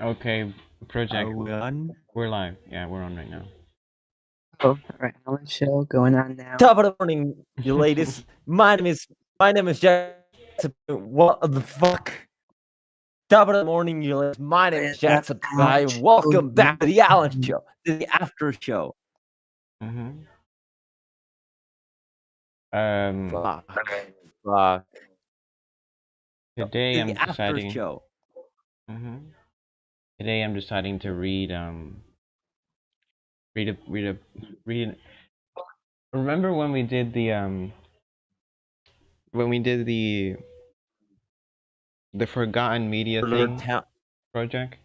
Okay, project. Are we on? We're live. Yeah, we're on right now. Oh, alright, Alan show going on now. Top of the morning, you ladies. My name is Jack. What the fuck? Top of the morning, you ladies. My name is Jackson. Welcome back to the Alan Show, to the after show. Mm-hmm. Fuck. Today I'm The after deciding. show. Mm-hmm. Today I'm deciding to read. Read. Remember when we did the the Forgotten Media thing project?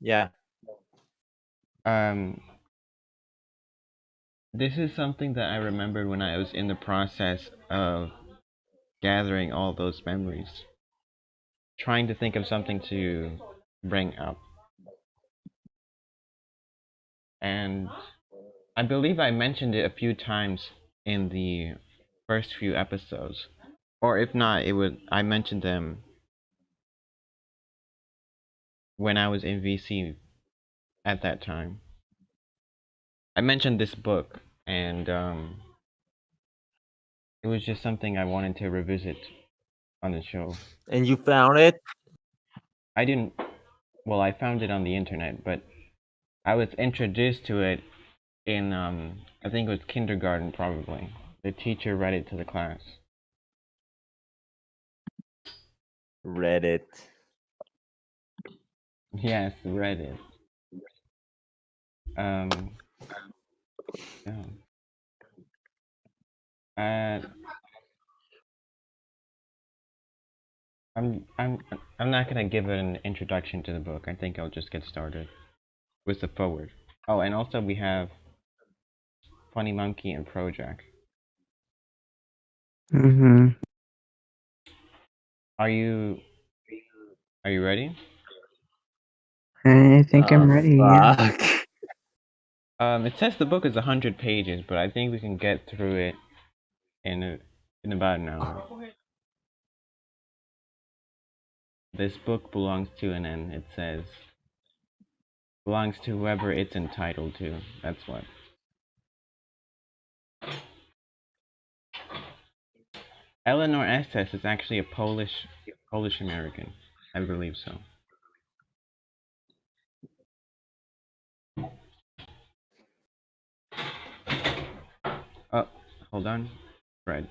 Yeah. This is something that I remembered when I was in the process of gathering all those memories, trying to think of something to bring up. And I believe I mentioned it a few times in the first few episodes. Or if not, I mentioned them when I was in VC at that time. I mentioned this book, and it was just something I wanted to revisit on the show. And you found it? I didn't. Well, I found it on the internet, but I was introduced to it in I think it was kindergarten probably. The teacher read it to the class. Reddit. Yes, read it. Yeah. I'm not gonna give an introduction to the book. I think I'll just get started with the forward. Oh, and also we have Funny Monkey and Project. Mm-hmm. Are you ready? I think I'm ready. Yeah. It says the book is 100 pages, but I think we can get through it in about an hour. This book belongs to, and then it says belongs to whoever it's entitled to. That's what. Eleanor Estes is actually a Polish American. I believe so. Oh, hold on, Fred.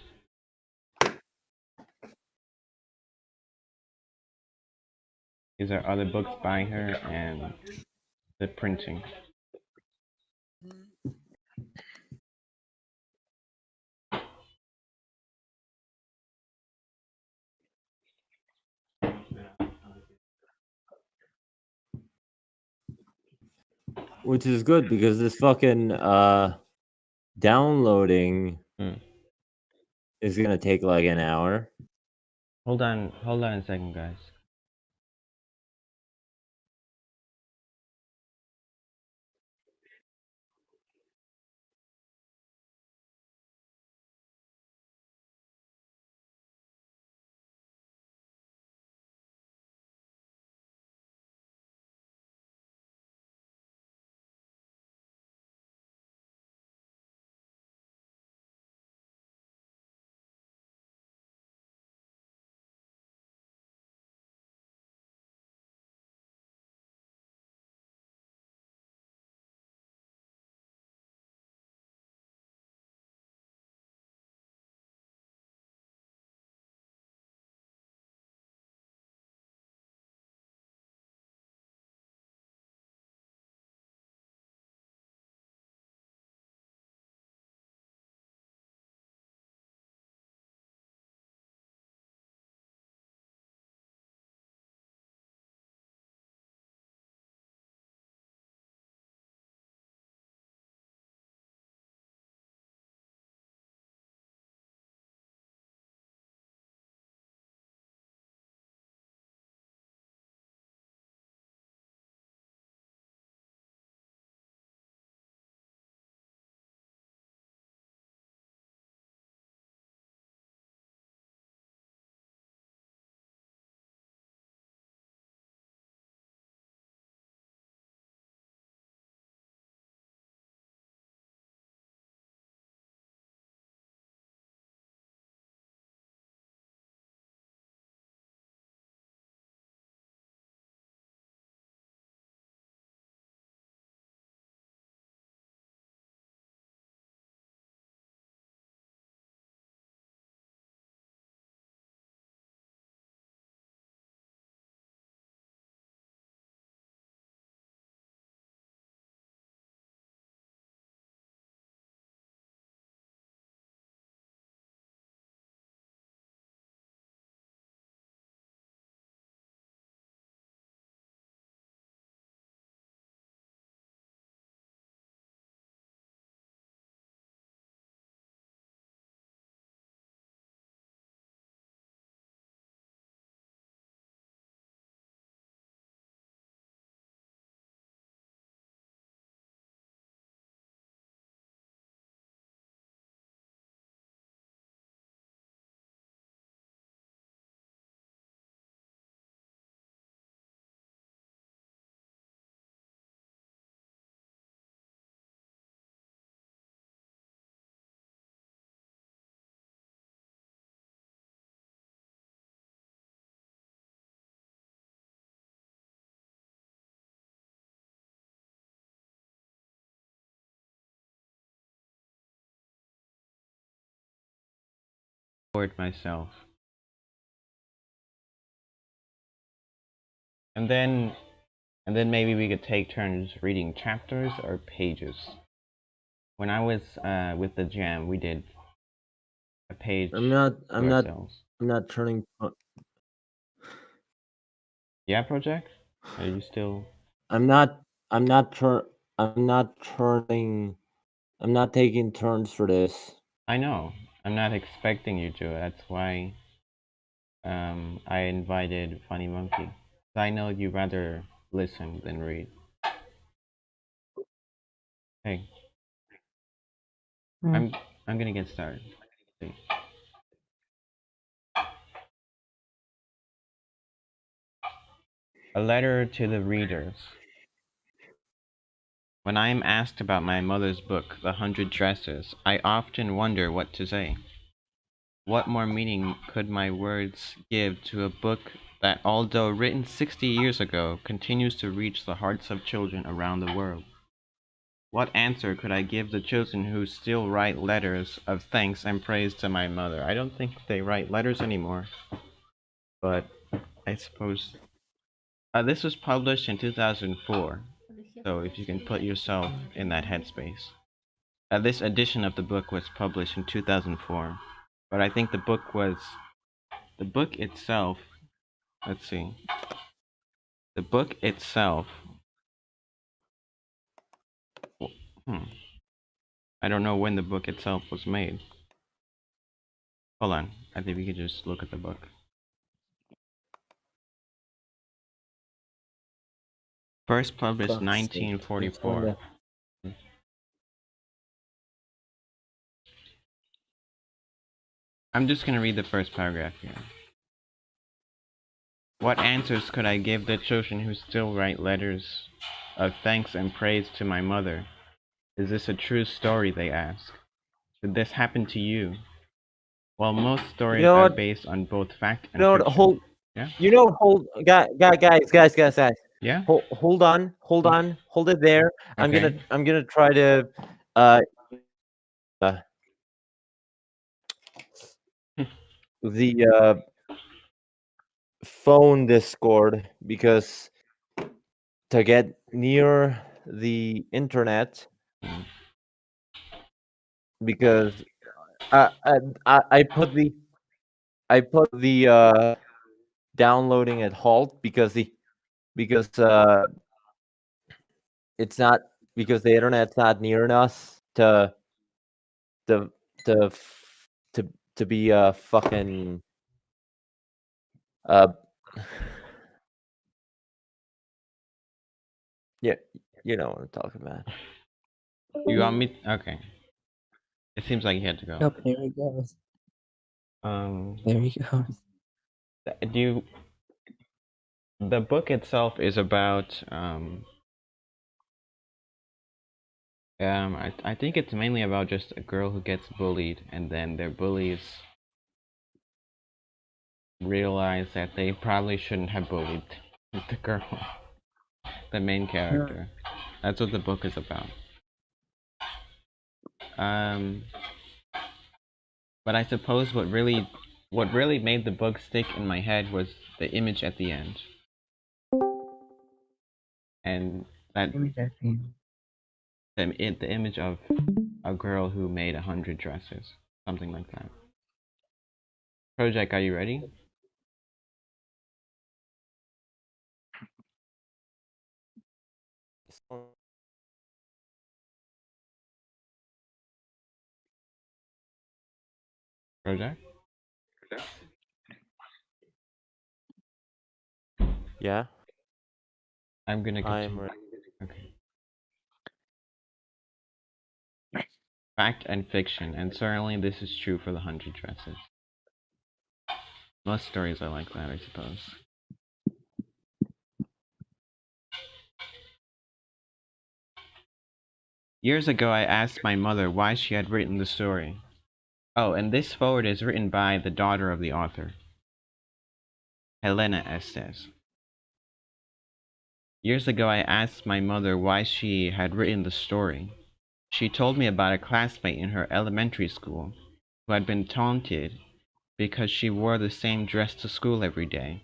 These are other books by her and the printing. Which is good because this fucking downloading is gonna take like an hour. Hold on a second, guys. Record myself. And then maybe we could take turns reading chapters or pages. When I was with the jam, we did a page I'm not ourselves. turning. Yeah, Project? Are you still? I'm not turning. I'm not taking turns for this. I know. I'm not expecting you to. That's why I invited Funny Monkey. I know you rather listen than read. Hey, Hmm. I'm gonna get started. See. A letter to the readers. When I am asked about my mother's book, The 100 Dresses, I often wonder what to say. What more meaning could my words give to a book that, although written 60 years ago, continues to reach the hearts of children around the world? What answer could I give the children who still write letters of thanks and praise to my mother? I don't think they write letters anymore, but I suppose. This was published in 2004, so if you can put yourself in that headspace. This edition of the book was published in 2004, but I think the book itself. Let's see. The book itself. I don't know when the book itself was made. Hold on. I think we could just look at the book. First published Fuck's sake. 1944. I'm just gonna read the first paragraph here. What answers could I give the children who still write letters of thanks and praise to my mother? Is this a true story, they ask. Should this happen to you? Well, most stories know are what? based on both fact and You know what? fiction. Yeah? Guys. Yeah? Hold on, hold it there. Okay. I'm gonna try to uh the phone Discord because to get near the internet because I I put the downloading at halt because it's not because the internet's not near us to to f- to be fucking uh yeah, you know what I'm talking about. You want me? Okay. It seems like you had to go. Oh, there he goes. Um, There he goes. do you, the book itself is about I think it's mainly about just a girl who gets bullied, and then their bullies realize that they probably shouldn't have bullied the girl, the main character. That's what the book is about. Um, but I suppose what really made the book stick in my head was the image at the end, and that the image of a girl who made 100 dresses, something like that. Project, are you ready? Project? Yeah, I'm gonna I'm continue. ready. Okay. Fact and fiction, and certainly this is true for the 100 dresses. Most stories are like that, I suppose. Years ago, I asked my mother why she had written the story. Oh, and this foreword is written by the daughter of the author, Helena Estes. Years ago, I asked my mother why she had written the story. She told me about a classmate in her elementary school who had been taunted because she wore the same dress to school every day,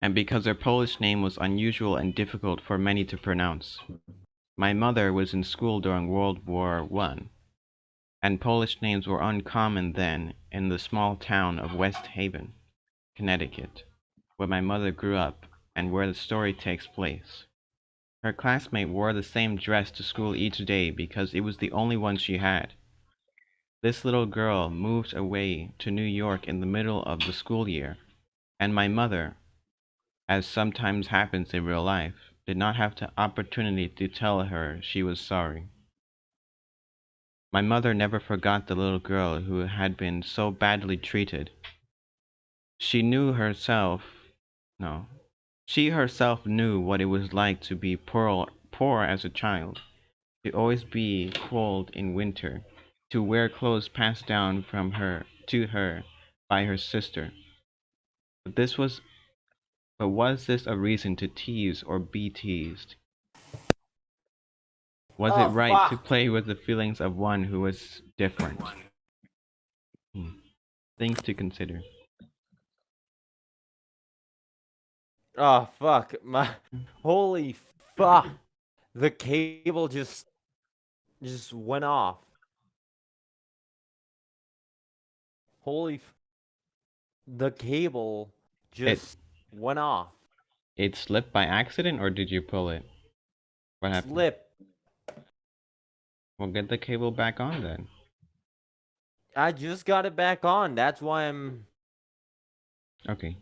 and because her Polish name was unusual and difficult for many to pronounce. My mother was in school during World War I, and Polish names were uncommon then in the small town of West Haven, Connecticut, where my mother grew up and where the story takes place. Her classmate wore the same dress to school each day because it was the only one she had. This little girl moved away to New York in the middle of the school year, and my mother, as sometimes happens in real life, did not have the opportunity to tell her she was sorry. My mother never forgot the little girl who had been so badly treated. She knew herself, no, she herself knew what it was like to be poor as a child, to always be cold in winter, to wear clothes passed down from her to her by her sister. But was this a reason to tease or be teased? Was it Oh right to fuck! play with the feelings of one who was different? Things to consider. Oh fuck! My holy fuck! The cable just went off. Holy, the cable just went off. It slipped by accident, or did you pull it? What happened? Slip. Well, get the cable back on then. I just got it back on. That's why I'm. Okay.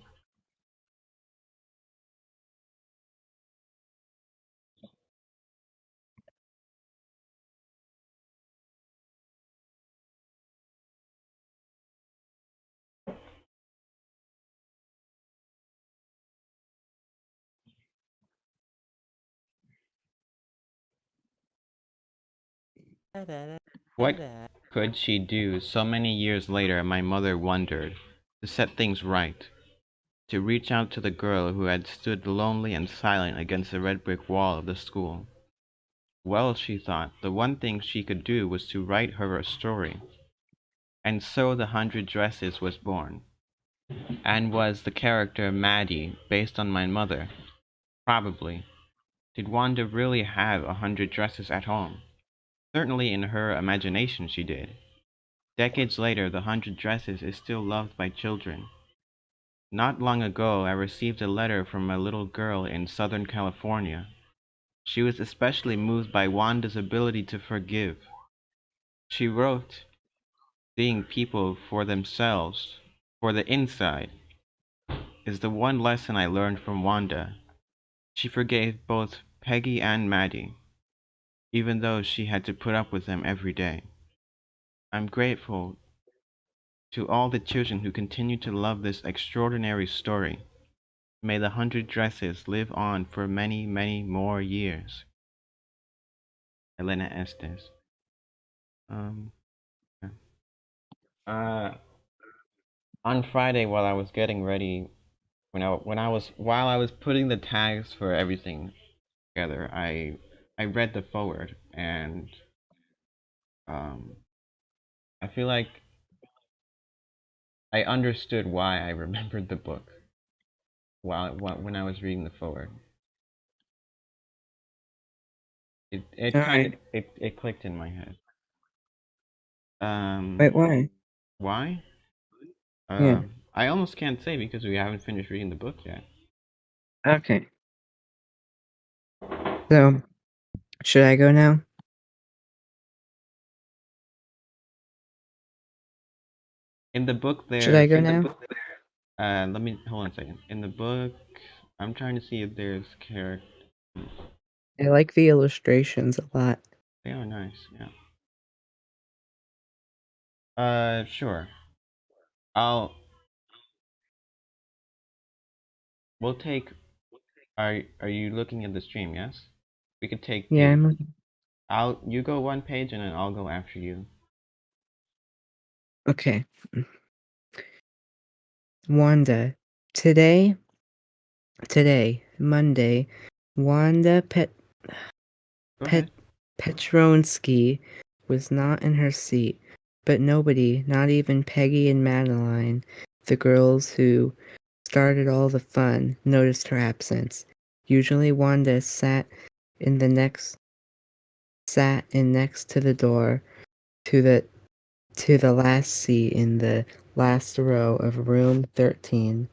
What could she do so many years later, my mother wondered, to set things right, to reach out to the girl who had stood lonely and silent against the red brick wall of the school? Well, she thought, the one thing she could do was to write her a story. And so The Hundred Dresses was born. And was the character Maddie based on my mother? Probably. Did Wanda really have 100 dresses at home? Certainly in her imagination she did. Decades later, The Hundred Dresses is still loved by children. Not long ago, I received a letter from a little girl in Southern California. She was especially moved by Wanda's ability to forgive. She wrote, "Seeing people for themselves, for the inside, is the one lesson I learned from Wanda. She forgave both Peggy and Maddie, even though she had to put up with them every day. I'm grateful to all the children who continue to love this extraordinary story. May the 100 Dresses live on for many, many more years." Elena Estes. Yeah. On Friday, while I was getting ready, while I was putting the tags for everything together, I read the foreword, and um, I feel like I understood why I remembered the book when I was reading the foreword. It All kind right. of it clicked in my head. Wait, why? Why? Yeah. I almost can't say because we haven't finished reading the book yet. Okay. So, should I go now? In the book Should I there, go now? let me hold on a second. In the book, I'm trying to see if there's character. I like the illustrations a lot. They are nice, yeah. Sure. I'll. We'll take. Are you looking at the stream? Yes. We could take Yeah, it. I'm You go one page and then I'll go after you. okay. Wanda. Today, Monday, Wanda Go ahead. Petronsky was not in her seat, but nobody, not even Peggy and Madeline, the girls who started all the fun, noticed her absence. Usually Wanda sat in next to the door to the last seat in the last row of room 13.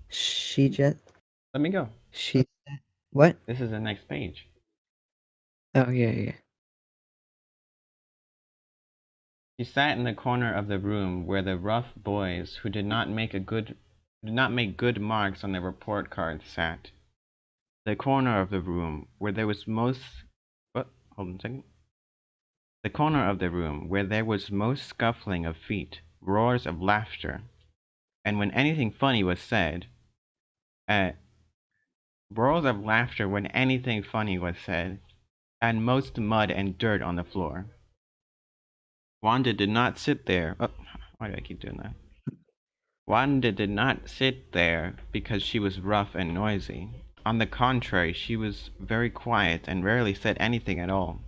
She just Let me go. she what? This is the next page. Oh yeah. She sat in the corner of the room where the rough boys who did not make good marks on their report cards sat. The corner of the room where there was most hold on a second. The corner of the room where there was most scuffling of feet, roars of laughter, and when anything funny was said, roars of laughter when anything funny was said, and most mud and dirt on the floor. Wanda did not sit there. Oh, why do I keep doing that? Wanda did not sit there because she was rough and noisy. On the contrary, she was very quiet and rarely said anything at all.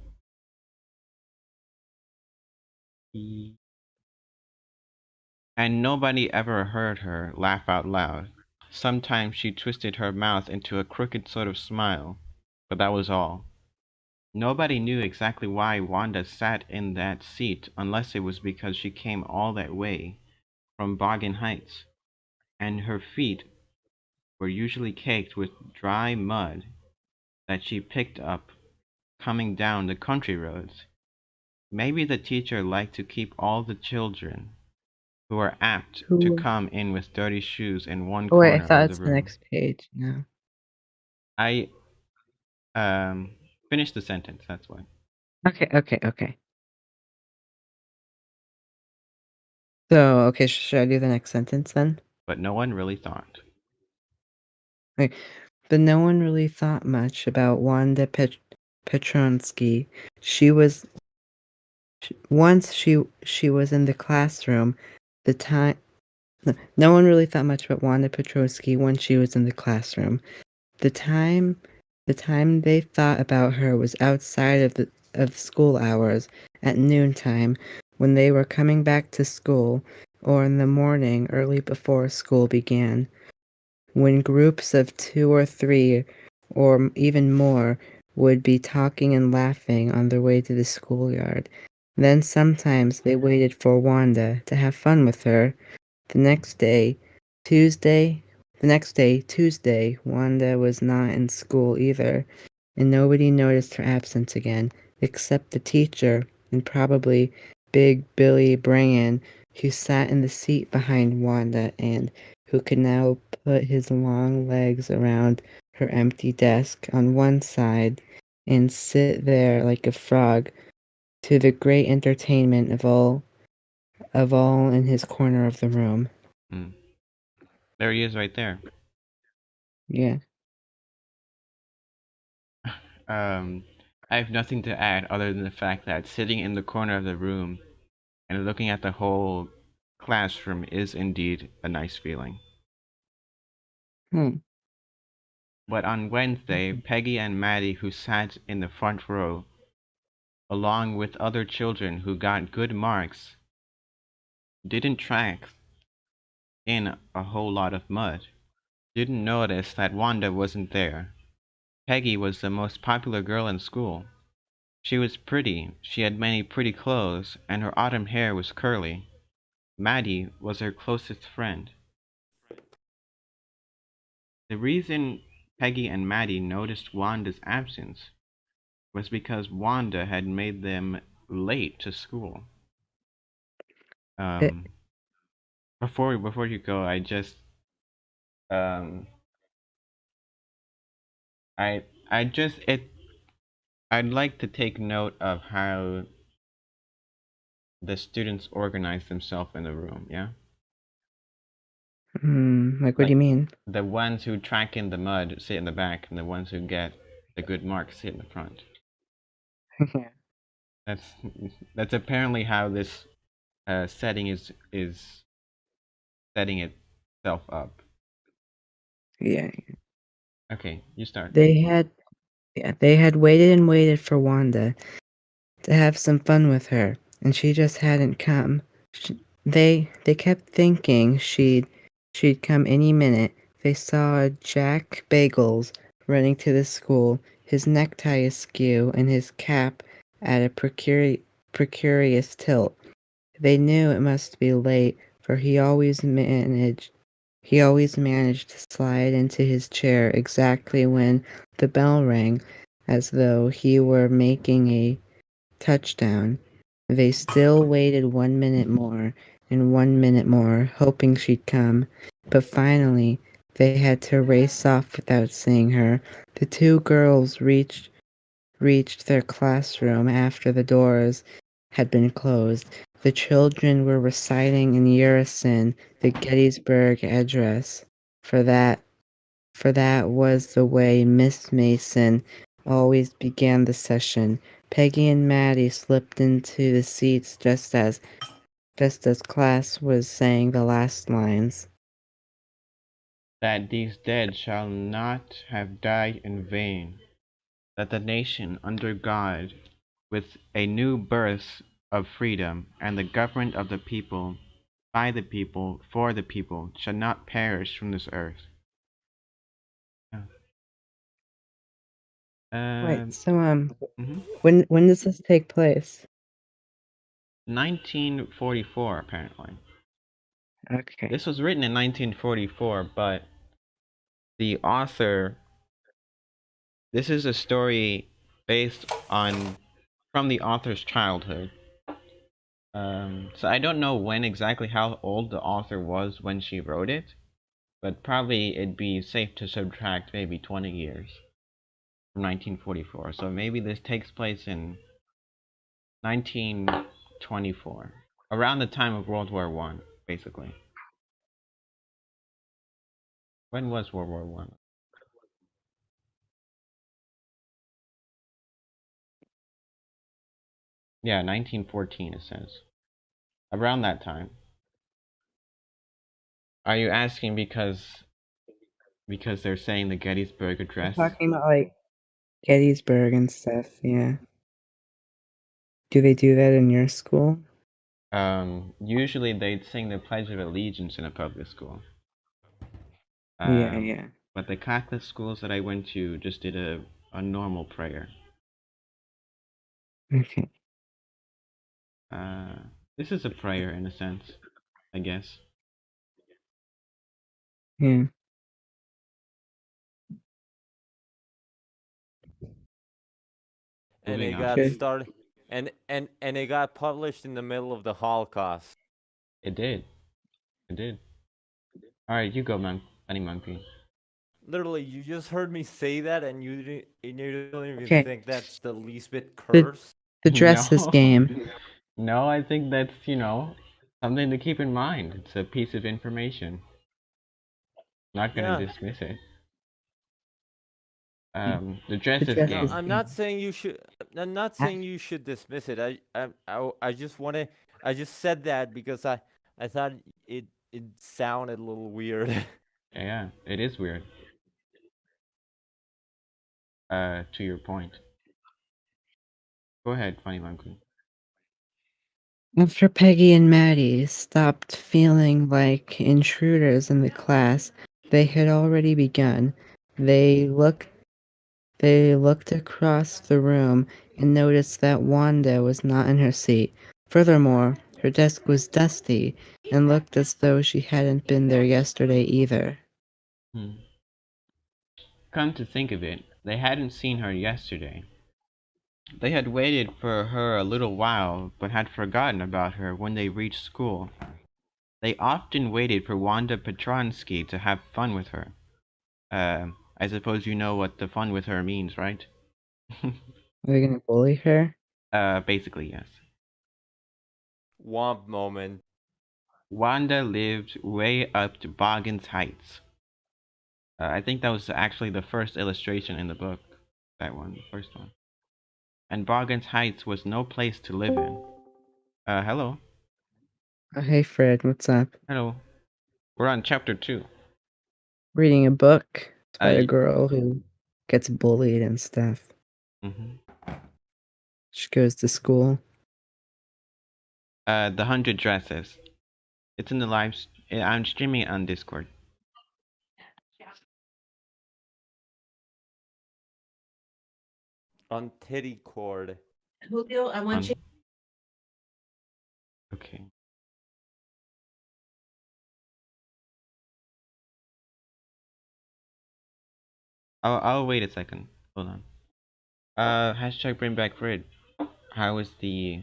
And nobody ever heard her laugh out loud. Sometimes she twisted her mouth into a crooked sort of smile, but that was all. Nobody knew exactly why Wanda sat in that seat unless it was because she came all that way from Bargain Heights, and her feet were usually caked with dry mud that she picked up coming down the country roads. Maybe the teacher liked to keep all the children who were apt to come in with dirty shoes in one Oh wait, I corner thought of the it's the room. next page. No. I finished the sentence, that's why. Okay. So, okay, should I do the next sentence then? But no one really thought. Okay. But no one really thought much about Wanda Petronsky. She was once she was in the classroom. The time no one really thought much about Wanda Petrosky once she was in the classroom. The time they thought about her was outside of school hours at noontime when they were coming back to school, or in the morning early before school began, when groups of 2 or 3 or even more would be talking and laughing on their way to the schoolyard. Then sometimes they waited for Wanda to have fun with her. The next day, Tuesday, Wanda was not in school either, and nobody noticed her absence again, except the teacher and probably Big Billy Brangan, who sat in the seat behind Wanda and who could now put his long legs around her empty desk on one side and sit there like a frog, to the great entertainment of all in his corner of the room. There he is right there. Yeah. I have nothing to add other than the fact that sitting in the corner of the room and looking at the whole classroom is indeed a nice feeling. But on Wednesday, Peggy and Maddie, who sat in the front row, along with other children who got good marks, didn't track in a whole lot of mud. Didn't notice that Wanda wasn't there. Peggy was the most popular girl in school. She was pretty, she had many pretty clothes, and her autumn hair was curly. Maddie was her closest friend. The reason Peggy and Maddie noticed Wanda's absence was because Wanda had made them late to school. Before you go, I just I'd like to take note of how the students organize themselves in the room, yeah? Like what do you mean? The ones who track in the mud sit in the back, and the ones who get the good marks sit in the front. That's apparently how this setting is setting itself up. Yeah. Okay, you start. They had waited and waited for Wanda to have some fun with her, and she just hadn't come. They kept thinking she'd come any minute. They saw Jack Bagels running to the school, his necktie askew and his cap at a precarious tilt. They knew it must be late, for he always managed to slide into his chair exactly when the bell rang, as though he were making a touchdown. They still waited 1 minute more and 1 minute more, hoping she'd come. But finally, they had to race off without seeing her. The two girls reached their classroom after the doors had been closed. The children were reciting in unison the Gettysburg Address. For that for that was the way Miss Mason always began the session. Peggy and Maddie slipped into the seats just as class was saying the last lines. That these dead shall not have died in vain, that the nation under God, with a new birth of freedom, and the government of the people, by the people, for the people, shall not perish from this earth. Yeah. Wait, so Mhm. when does this take place? 1944, apparently. Okay. This was written in 1944, but the author, this is a story based on, from the author's childhood. So I don't know when exactly how old the author was when she wrote it, but probably it'd be safe to subtract maybe 20 years from 1944. So maybe this takes place in 1924, around the time of World War One, basically. When was World War One? Yeah, 1914 it says. Around that time. Are you asking because they're saying the Gettysburg We're Address? talking about like Gettysburg and stuff, yeah. Do they do that in your school? Usually they'd sing the Pledge of Allegiance in a public school. Yeah, yeah. But the Catholic schools that I went to just did a normal prayer. Okay. This is a prayer in a sense, I guess. Yeah. And Moving it on. got Okay. started, and it got published in the middle of the Holocaust. It did. It did. Alright, you go, Funny Monkey. Literally, you just heard me say that, and you don't even Okay. think that's the least bit The cursed. the dresses No. game. No, I think that's, something to keep in mind. It's a piece of information. Not gonna Yeah. dismiss it. The The dresses No, dresses game. I'm game. not saying you should. I'm not saying you should dismiss it. I just want to. I just said that because I thought it sounded a little weird. Yeah, it is weird. To your point. Go ahead, Funny Monkey. After Peggy and Maddie stopped feeling like intruders in the class, they had already begun. They looked across the room and noticed that Wanda was not in her seat. Furthermore, her desk was dusty and looked as though she hadn't been there yesterday either. Come to think of it, they hadn't seen her yesterday. They had waited for her a little while, but had forgotten about her when they reached school. They often waited for Wanda Petronsky to have fun with her. I suppose you know what the fun with her means, right? Are they gonna bully her? Basically, yes. Womp moment. Wanda lived way up to Boggins Heights. I think that was actually the first illustration in the book. That one, the first one. And Boggins Heights was no place to live in. Hello. Oh, hey Fred, what's up? Hello. We're on chapter 2. Reading a book. It's about a Uh, girl who gets bullied and stuff. mm-hmm. She goes to school. The 100 Dresses. It's in the I'm streaming it on Discord. On titty cord. Julio, I want you. Okay. I'll wait a second. Hold on. Hashtag bring back Fred. How was the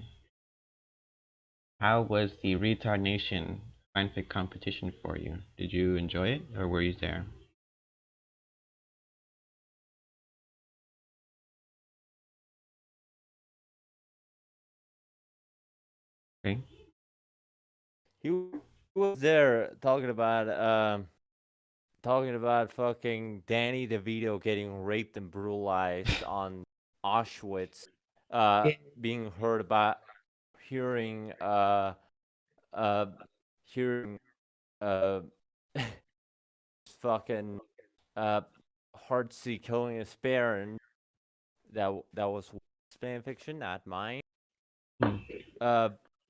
Retard Nation fanfic competition for you? Did you enjoy it, or were you there? Okay. He was there talking about fucking Danny DeVito getting raped and brutalized on Auschwitz, being heard about hearing hearing fucking Heartsy killing his parents. That was fan fiction, not mine.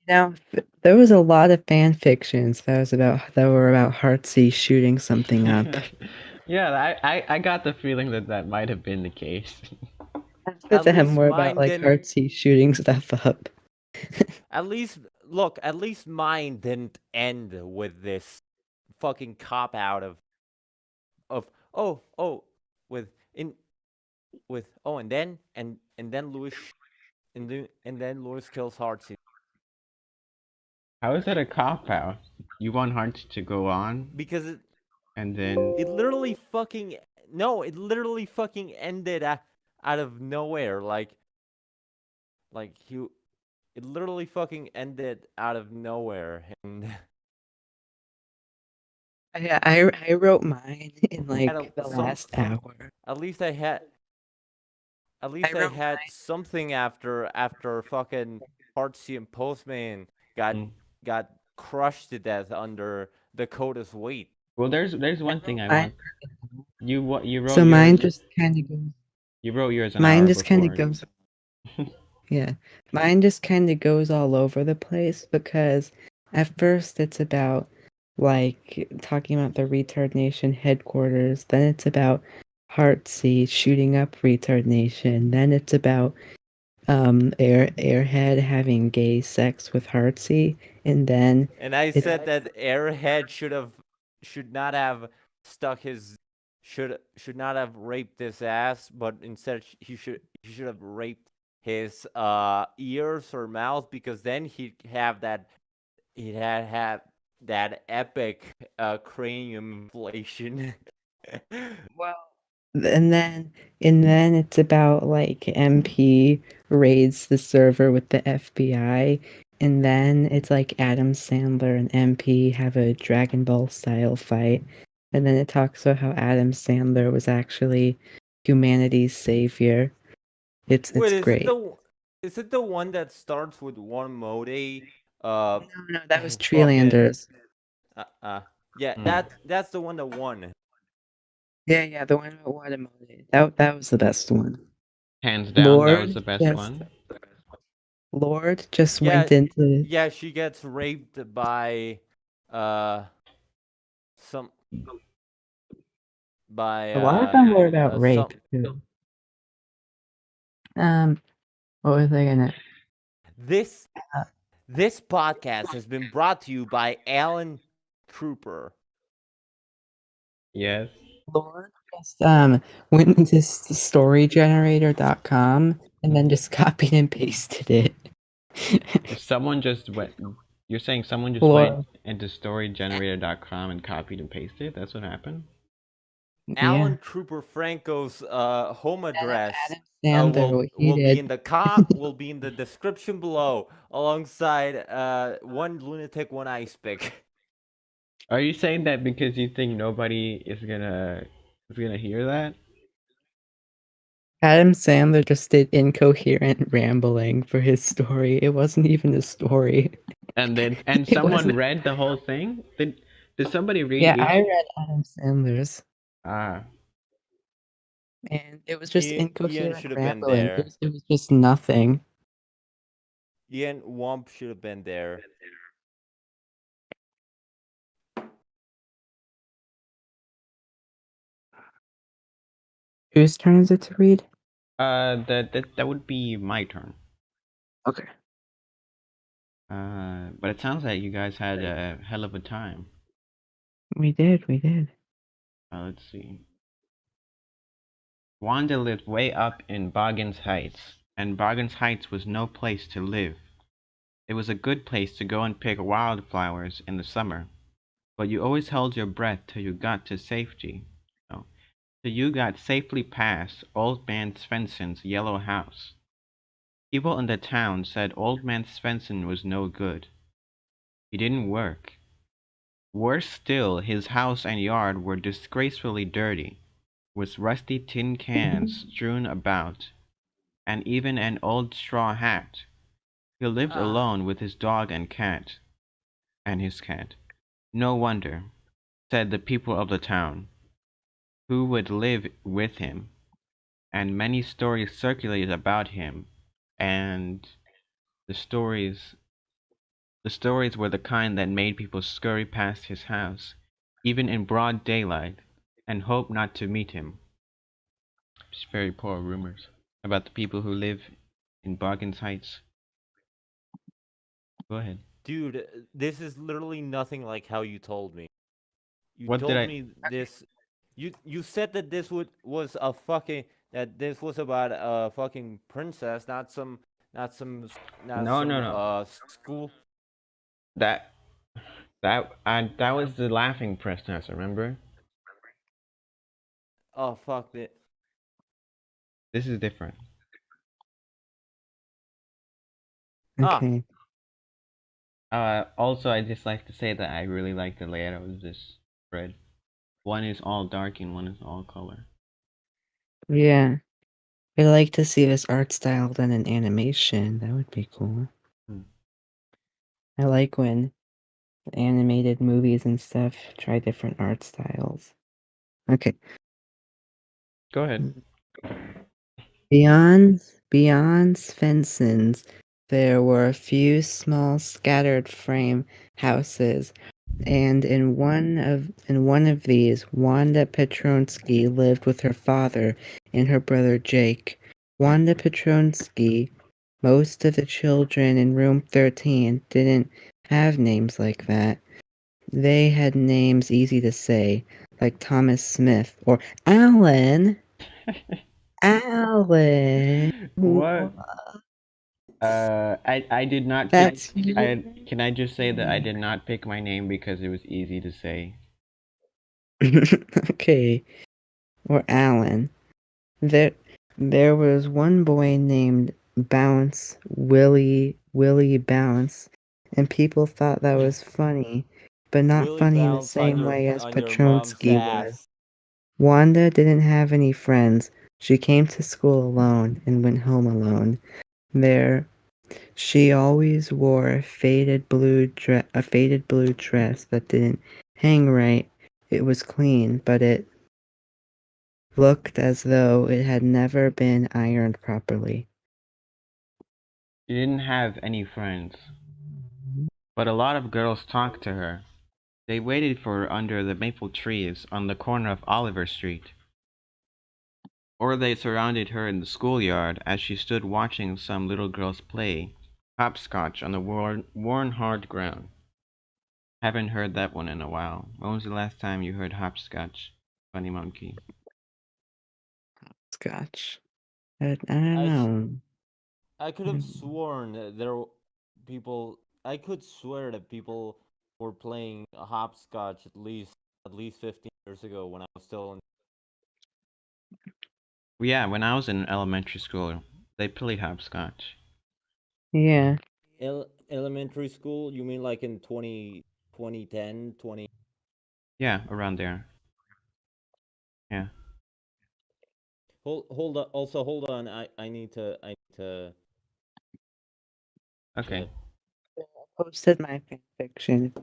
Now, there was a lot of fan fictions that were about Heartsy shooting something up. Yeah, I got the feeling that might have been the case. But them were about like Heartsy shooting stuff up. At least mine didn't end with this fucking cop out of and then Louis kills Heartsy. How is that a cop out? You want Hearts to go on? Because it literally fucking ended out of nowhere. It literally fucking ended out of nowhere. And yeah, I wrote mine in like the last hour. At least I had something after fucking Heartsy and Postman got crushed to death under Dakota's weight. Well, there's one thing I want. You wrote. So mine just kind of goes. You wrote yours an mine hour just kind of before. goes. Yeah, mine just kind of goes all over the place because at first it's about like talking about the Retard Nation headquarters, then it's about Heartsy shooting up Retard Nation, then it's about Airhead having gay sex with Heartsy, and then I said that Airhead should not have raped his ass, but instead he should have raped his ears or mouth, because then he'd have that epic cranium inflation. Well, and then it's about like MP raids the server with the FBI, and then it's like Adam Sandler and MP have a Dragon Ball style fight, and then it talks about how Adam Sandler was actually humanity's savior. It's great. Is it the one that starts with one mode? No, that was Treelanders. Yeah, that's the one that won. Yeah, the one about Watermelon. That was the best one. Hands down, that was the best one. Lord just went into. Yeah, she gets raped by some. By a lot of them were about rape too. What was I gonna? This podcast has been brought to you by Alan Trooper. Yes. Lord just went into storygenerator.com and then just copied and pasted it. Someone just went. You're saying someone just went into storygenerator.com and copied and pasted? That's what happened? Alan Trooper Franco's home address will be in the description below, alongside one lunatic, one ice pick. Are you saying that because you think nobody is gonna hear that? Adam Sandler just did incoherent rambling for his story. It wasn't even a story. And someone read the whole thing? Did somebody read? Yeah, I read Adam Sandler's. Ah. And it was just incoherent rambling. It was just nothing. Ian Womp should have been there. Whose turn is it to read? That would be my turn. Okay. But it sounds like you guys had a hell of a time. We did. Let's see. Wanda lived way up in Boggins Heights, and Boggins Heights was no place to live. It was a good place to go and pick wildflowers in the summer, but you always held your breath till you got to safety. No, till you got safely past Old Man Svensson's yellow house. People in the town said Old Man Svensson was no good. He didn't work. Worse still, his house and yard were disgracefully dirty, with rusty tin cans strewn about, and even an old straw hat. He lived alone with his dog and cat. And his cat. No wonder, said the people of the town, who would live with him, and many stories circulated about him, and the stories the stories were the kind that made people scurry past his house, even in broad daylight, and hope not to meet him. Just very poor rumors about the people who live in Boggins Heights. Go ahead. Dude, this is literally nothing like how you told me. You What did told I? me this. You said that this was a fucking that this was about a fucking princess, not some not No, no, some no. school. That that was the laughing princess. Remember? Oh fuck it. This is different. Ah, Okay. Also, I just like to say that I really like the layout of this spread. One is all dark and one is all color. Yeah. I'd like to see this art style done in animation. That would be cool. Hmm. I like when animated movies and stuff try different art styles. Okay. Go ahead. Beyond Svenson's, there were a few small scattered frame houses, and in one of these, Wanda Petronsky lived with her father and her brother Jake. Wanda Petronsky, most of the children in room 13 didn't have names like that. They had names easy to say, like Thomas Smith or Alan. Alan. What? I did not pick. That's you. Can I just say that I did not pick my name because it was easy to say. Okay. Or Alan. There there was one boy named Bounce, Willie Bounce, and people thought that was funny, but not Willie funny in the bounce same way as on your mom's Petronsky was. ass. Wanda didn't have any friends. She came to school alone and went home alone. There She always wore a faded blue dress that didn't hang right. It was clean, but it looked as though it had never been ironed properly. She didn't have any friends, but a lot of girls talked to her. They waited for her under the maple trees on the corner of Oliver Street. Or they surrounded her in the schoolyard as she stood watching some little girls play hopscotch on the worn hard ground. Haven't heard that one in a while. When was the last time you heard hopscotch, Funny Monkey? Scotch. I don't I know. I could have sworn that I could swear that people were playing hopscotch at least 15 years ago when I was still in. Yeah, when I was in elementary school, they played hopscotch. Yeah. Elementary school. You mean like in 2010, 20? Yeah, around there. Yeah. Hold on. Also, hold on. I need to Okay. shit. I posted my fan fiction if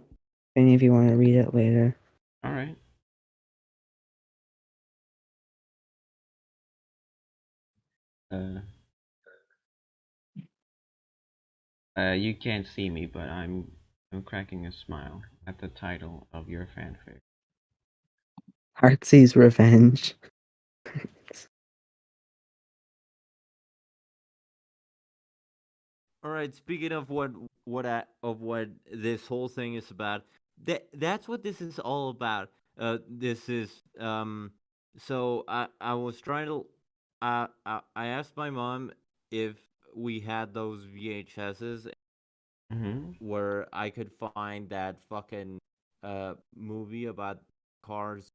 any of you want to read it later. All right. Uh, You can't see me, but I'm cracking a smile at the title of your fanfic. Heartsease Revenge. All right. Speaking of what this whole thing is about, that's what this is all about. This is So I was trying to I asked my mom if we had those VHSs Mm-hmm. where I could find that fucking movie about cars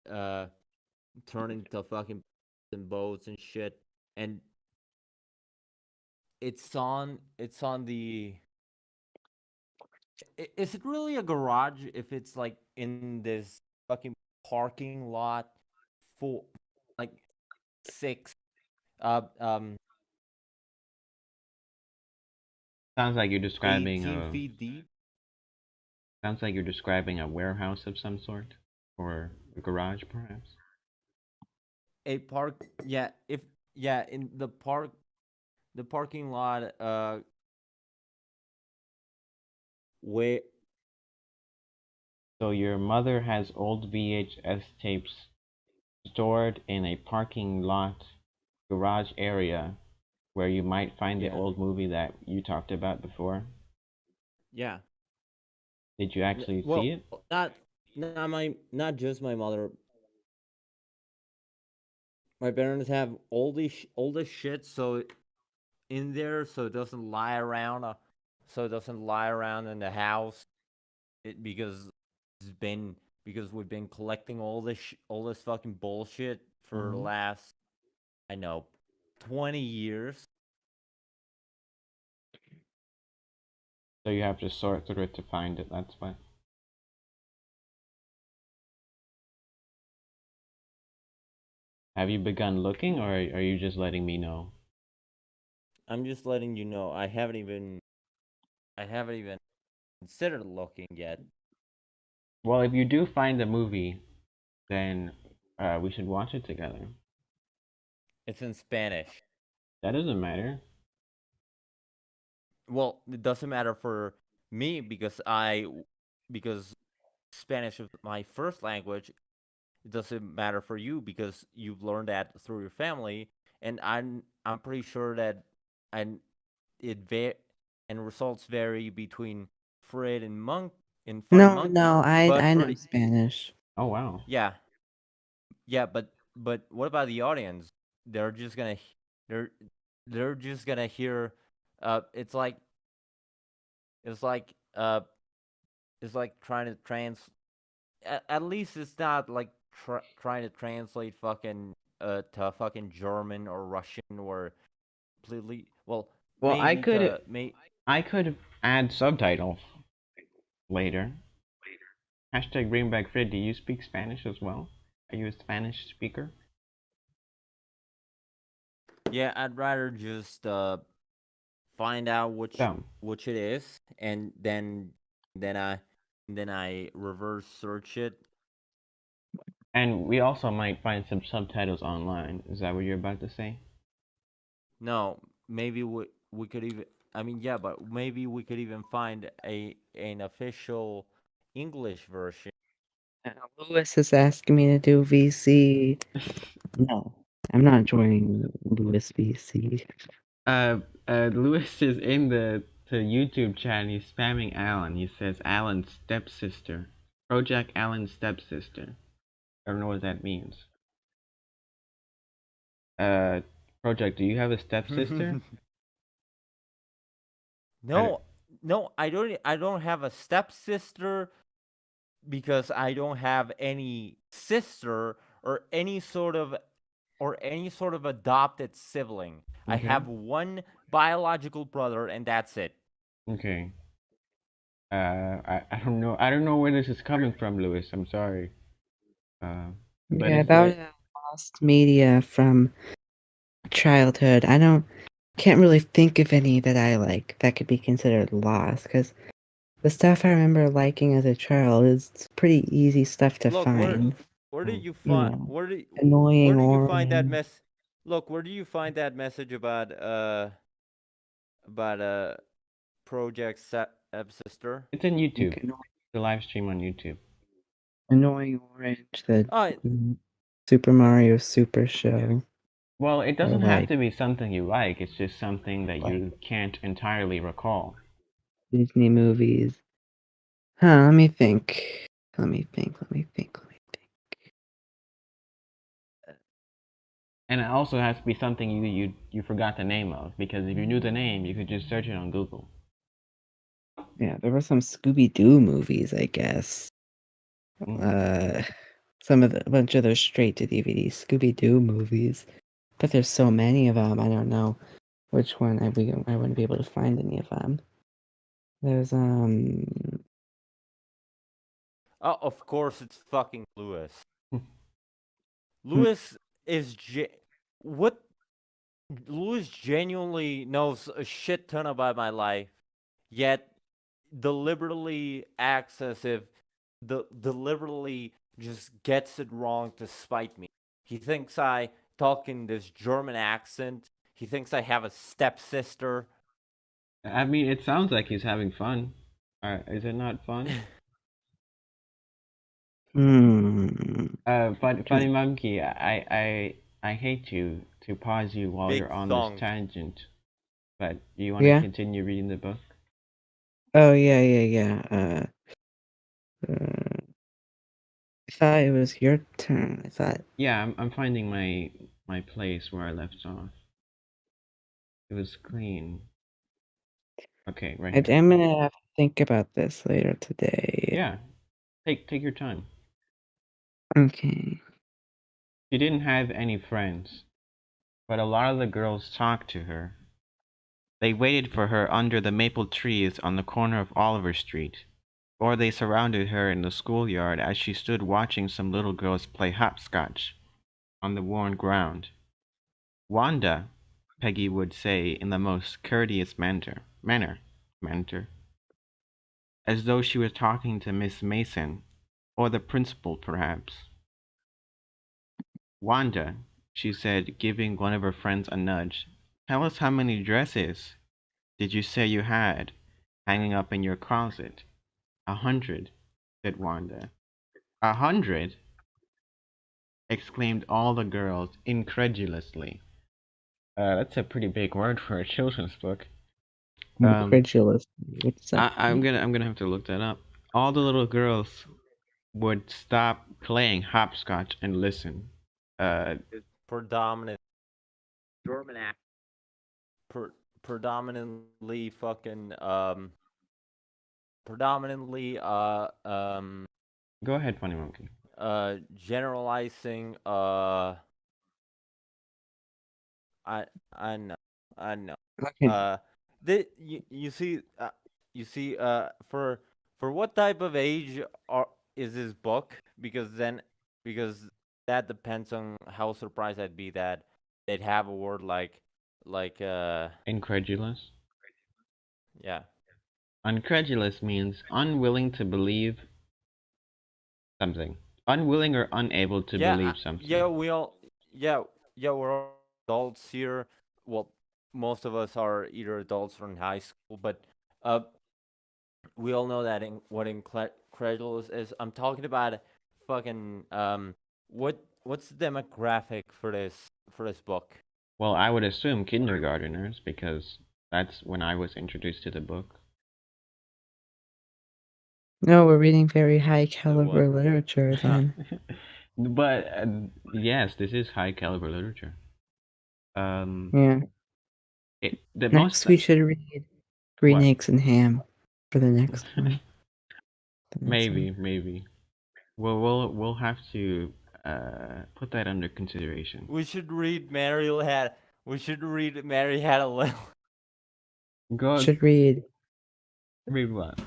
uh turning to fucking and boats and shit, and it's on the is it really a garage if it's like in this fucking parking lot full like six uh um Sounds like you're describing 18 a feet deep? warehouse of some sort, or a garage, perhaps. A park, yeah, if yeah, in the parking lot where So your mother has old VHS tapes stored in a parking lot garage area where you might find the yeah, old movie that you talked about before. yeah. Did you actually see Well, it? not just my mother. My parents have oldest shit, so in there, so it doesn't lie around. So it doesn't lie around in the house. Because it's been because we've been collecting all this fucking bullshit for the Mm-hmm. last, I know, 20 years. So you have to sort through it to find it, that's why. Have you begun looking, or are you just letting me know? I'm just letting you know. I haven't even considered looking yet. Well, if you do find the movie, then we should watch it together. It's in Spanish. That doesn't matter. Well, it doesn't matter for me because Spanish is my first language. It doesn't matter for you because you've learned that through your family, and I'm pretty sure that and it va- and results vary between Fred and Flying No, Monkey. no, But I for know the Spanish. Oh, wow. yeah, yeah, but what about the audience? They're just gonna they're they're just gonna hear. It's like it's like uh it's like trying to at least it's not like trying to translate fucking to fucking German or Russian or completely. Well, Well, maybe to may I could add subtitles later. Hashtag bring back Fred. Do you speak Spanish as well? Are you a Spanish speaker? yeah. I'd rather just find out So, which it is, and then I then I reverse search it. and we also might find some subtitles online. Is that what you're about to say? No, maybe we could even. I mean, yeah, but maybe we could even find an official English version. Lewis is asking me to do VC. No, I'm not joining Lewis VC. Lewis is in the YouTube chat and he's spamming Alan. He says Alan's stepsister. Project Alan's stepsister. I don't know what that means. Uh, Project, do you have a stepsister? No, no, I don't have a stepsister because I don't have any sister or any sort of adopted sibling. I Okay. have one biological brother and that's it. Okay. I don't know. I don't know where this is coming from, Lewis. I'm sorry. But Yeah, it's about like, lost media from childhood. Can't really think of any that I like that could be considered lost because the stuff I remember liking as a child is pretty easy stuff to Look, find. where did you You find know, where annoying do you or find that mess? Look, where do you find that message about Project Sister. It's in YouTube. Like The live stream on YouTube. Annoying Orange, the Oh, Super Mario Super Show. Well, it Or doesn't have like to be something you like. It's just something that you can't entirely recall. Disney movies. Huh, let me think. Let me think. And it also has to be something you forgot the name of, because if you knew the name, you could just search it on Google. Yeah, there were some Scooby Doo movies, I guess. Mm. A bunch of those straight to DVD Scooby Doo movies. But there's so many of them, I don't know which one I wouldn't be able to find any of them. There's of course it's fucking Lewis. Lewis is what? Lewis genuinely knows a shit ton about my life, yet deliberately acts as if deliberately just gets it wrong to spite me. He thinks I talk in this German accent. He thinks I have a stepsister. I mean, it sounds like he's having fun. Is it not fun? Funny Monkey, I hate to pause you while Big you're on thong. this tangent, but do you want to Yeah? continue reading the book? Oh yeah. I thought it was your turn. I thought Yeah, I'm finding my place where I left off. It was clean. Okay, right here. I'm gonna have to think about this later today. Yeah, take your time. Okay. She didn't have any friends, but a lot of the girls talked to her. They waited for her under the maple trees on the corner of Oliver Street, or they surrounded her in the schoolyard as she stood watching some little girls play hopscotch on the worn ground. Wanda, Peggy would say in the most courteous manner, as though she was talking to Miss Mason, or the principal perhaps. Wanda, she said, giving one of her friends a nudge, tell us how many dresses did you say you had hanging up in your closet? 100, said Wanda. 100? exclaimed all the girls incredulously. That's a pretty big word for a children's book. Incredulous. What's that? I'm gonna have to look that up. All the little girls would stop playing hopscotch and listen. Predominant German accent. Predominantly fucking predominantly Go ahead, Funny Monkey. generalizing I know. Okay. You see for what type of age is this book? Because that depends on how surprised I'd be that they'd have a word like Incredulous. yeah. Incredulous means unwilling to believe something. Unwilling or unable to believe something. Yeah, we're all adults here. Well, most of us are either adults or in high school, but we all know that what incredulous is. I'm talking about fucking what's the demographic for this book? Well, I would assume kindergarteners, because that's when I was introduced to the book. No, we're reading very high caliber what? literature then. But yes, this is high caliber literature. Yeah. The Next most we should read Green What? Eggs and Ham for the next one. maybe. Well, we'll have to put that under consideration. We should read Mary Had a Little. Go Should read. read what?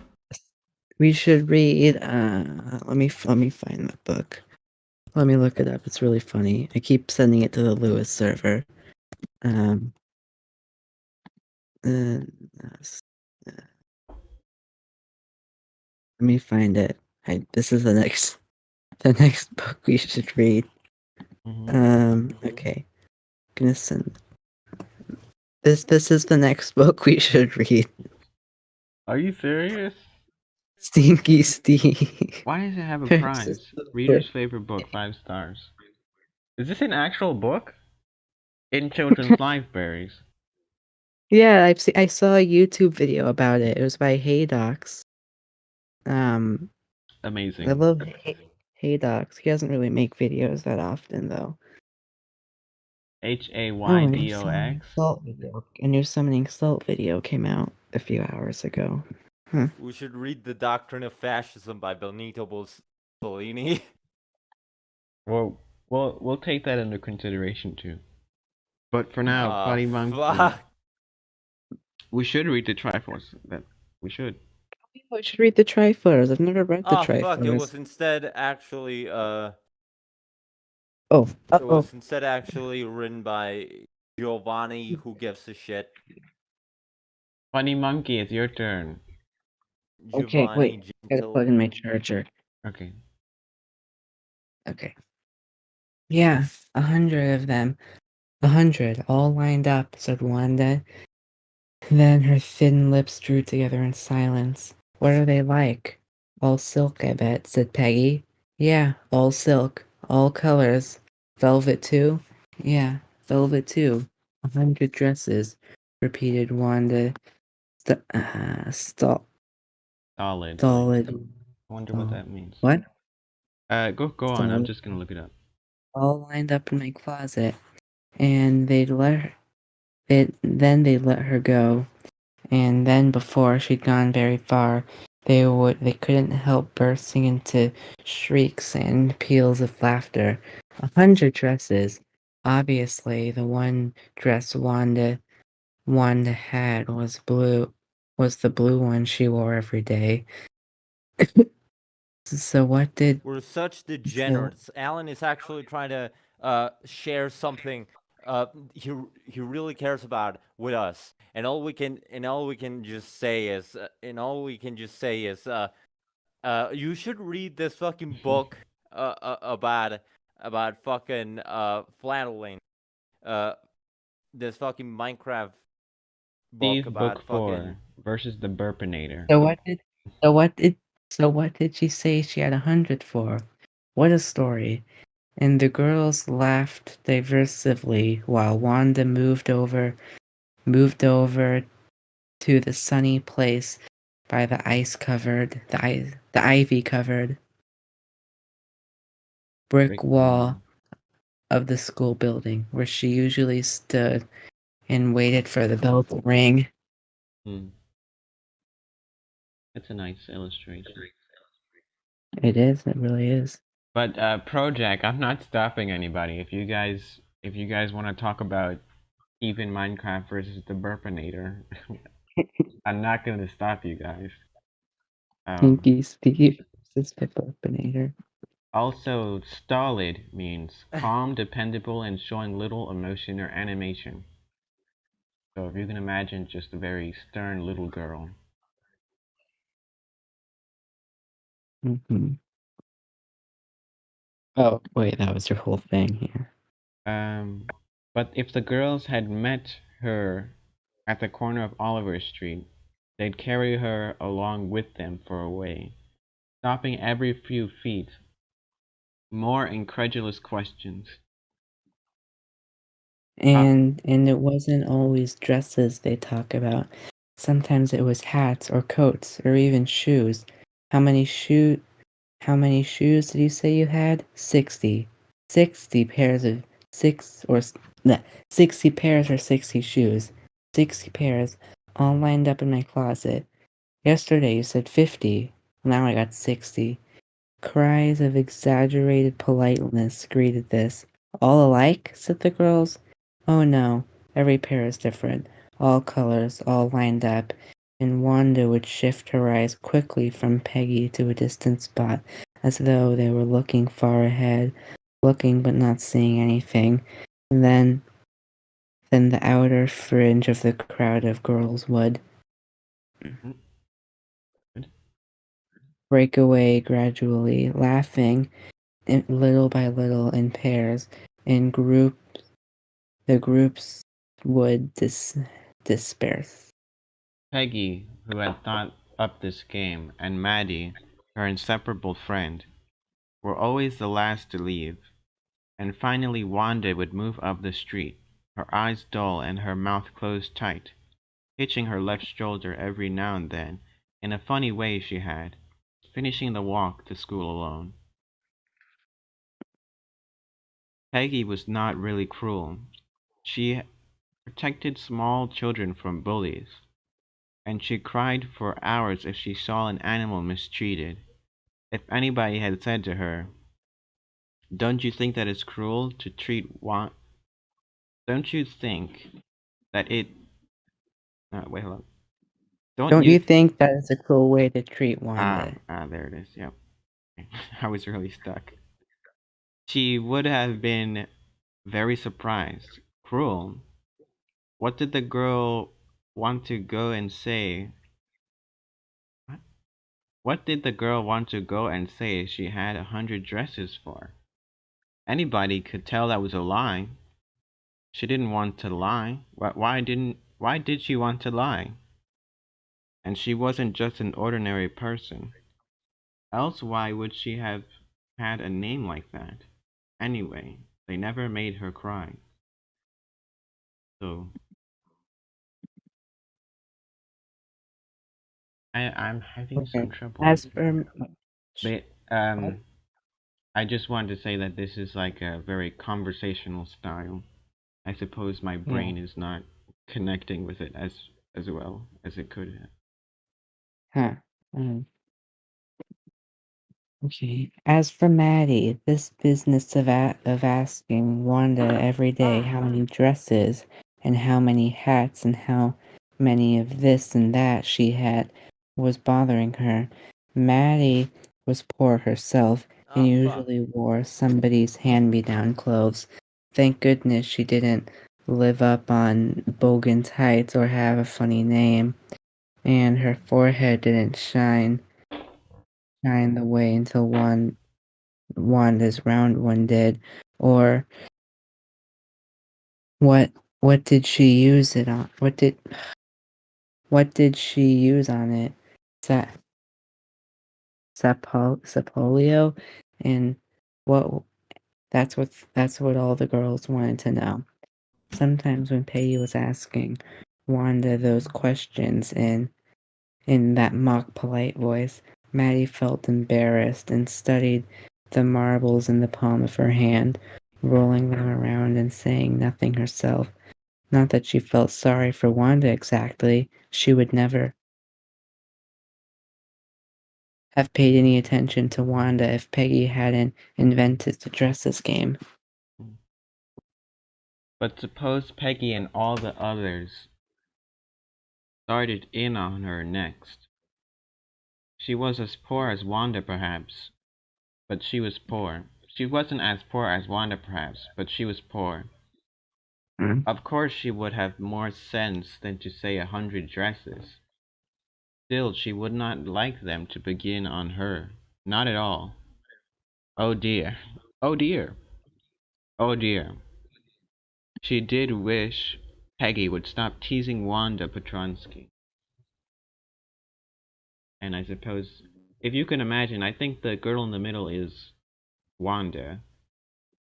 We should read. Let me find the book. Let me look it up. It's really funny. I keep sending it to the Lewis server. Let me find it. This is the next book we should read. Mm-hmm. Okay. I'm gonna send. This is the next book we should read. Are you serious? Stinky Steve. Why does it have a Versus prize? the Reader's favorite book, 5 stars. Is this an actual book? In Children's Libraries. Yeah, I saw a YouTube video about it. It was by Haydox. I Amazing. love Haydox. He doesn't really make videos that often though. Oh, Haydox. A new summoning salt video came out a few hours ago. We should read The Doctrine of Fascism by Benito Mussolini. Well, we'll take that into consideration too. But for now, Funny Monkey. Fuck. We should read the Triforce. We should. I should read the Triforce. I've never read the Oh Triforce. fuck! It was instead actually It was instead actually written by Giovanni. Who gives a shit? Funny Monkey, it's your turn. Okay, wait. I gotta plug in my charger. Okay. Okay. Yeah, 100 of them. 100, all lined up, said Wanda. Then her thin lips drew together in silence. What are they like? All silk, I bet, said Peggy. Yeah, all silk, all colors. Velvet too? Yeah, velvet too. 100 dresses, repeated Wanda. Solid. Solid. I wonder what that means. What? Go on. I'm just gonna look it up. All lined up in my closet, and then they let her go, and then before she'd gone very far, they couldn't help bursting into shrieks and peals of laughter. 100 dresses. Obviously, the one dress Wanda had was the blue one she wore every day. So what did We're such degenerates. Alan is actually trying to share something he really cares about with us, and all we can just say is you should read this fucking book about fucking flattling this fucking Minecraft book Steve's about book fucking 4 versus the Burpinator. So what did she say she had 100 for? What a story. And the girls laughed diversively while Wanda moved over to the sunny place by the ivy covered brick wall of the school building where she usually stood and waited for the bell to ring. It's a nice illustration. It is, it really is. But Project, I'm not stopping anybody. If you guys want to talk about even Minecraft versus the Burpinator, I'm not going to stop you guys. Stinky Steve versus the Burpinator. Also, stolid means calm, dependable, and showing little emotion or animation. So if you can imagine just a very stern little girl. Mm-hmm. Oh, wait, that was your whole thing here. But if the girls had met her at the corner of Oliver Street, they'd carry her along with them for a way, stopping every few feet. More incredulous questions. And it wasn't always dresses they talk about. Sometimes it was hats or coats or even shoes. How many shoes did you say you had? 60. 60 pairs of 60 pairs or 60 shoes. 60 pairs all lined up in my closet. Yesterday you said 50. Now I got 60. Cries of exaggerated politeness greeted this. All alike? Said the girls. Oh no, every pair is different. All colors, all lined up. And Wanda would shift her eyes quickly from Peggy to a distant spot, as though they were looking far ahead, looking but not seeing anything. And then the outer fringe of the crowd of girls would break away gradually, laughing little by little in pairs, in groups. The groups would disperse. Peggy, who had thought up this game, and Maddie, her inseparable friend, were always the last to leave, and finally Wanda would move up the street, her eyes dull and her mouth closed tight, hitching her left shoulder every now and then, in a funny way she had, finishing the walk to school alone. Peggy was not really cruel. She protected small children from bullies, and she cried for hours if she saw an animal mistreated. If anybody had said to her, "Don't you think that it's cruel to treat one? Don't you think that it? Wait, hold up. Don't Don't you? you think that is a cool way to treat Ah, Wanda? there it is. Yep. I was really stuck. She would have been very surprised. Cruel? What did the girl want to go and say? What? What did the girl want to go and say she had 100 dresses for? Anybody could tell that was a lie. She didn't want to lie. Why did she want to lie? And she wasn't just an ordinary person. Else why would she have had a name like that? Anyway, they never made her cry. So I'm having Okay. some trouble As with it. for But I just wanted to say that this is like a very conversational style. I suppose my yeah, brain is not connecting with it as well as it could have. huh. um, Okay. As for Maddie, this business of asking Wanda every day how many dresses and how many hats and how many of this and that she had was bothering her. Maddie was poor herself and usually wore somebody's hand-me-down clothes. Thank goodness she didn't live up on Bogan's Heights or have a funny name, and her forehead didn't shine the way until Wanda's round one did. Or what what did she use it on? What did she use on it? Sa- Sapolio? And what that's what all the girls wanted to know. Sometimes when Peggy was asking Wanda those questions in that mock polite voice, Maddie felt embarrassed and studied the marbles in the palm of her hand, rolling them around and saying nothing herself. Not that she felt sorry for Wanda exactly. She would never have paid any attention to Wanda if Peggy hadn't invented the dresses game. But suppose Peggy and all the others started in on her next. She was as poor as Wanda, perhaps, but she was poor. She wasn't as poor as Wanda, perhaps, but she was poor. Of course, she would have more sense than to say 100 dresses. Still, she would not like them to begin on her. Not at all. Oh dear. Oh dear. Oh dear. She did wish Peggy would stop teasing Wanda Petronsky. And I suppose, if you can imagine, I think the girl in the middle is Wanda,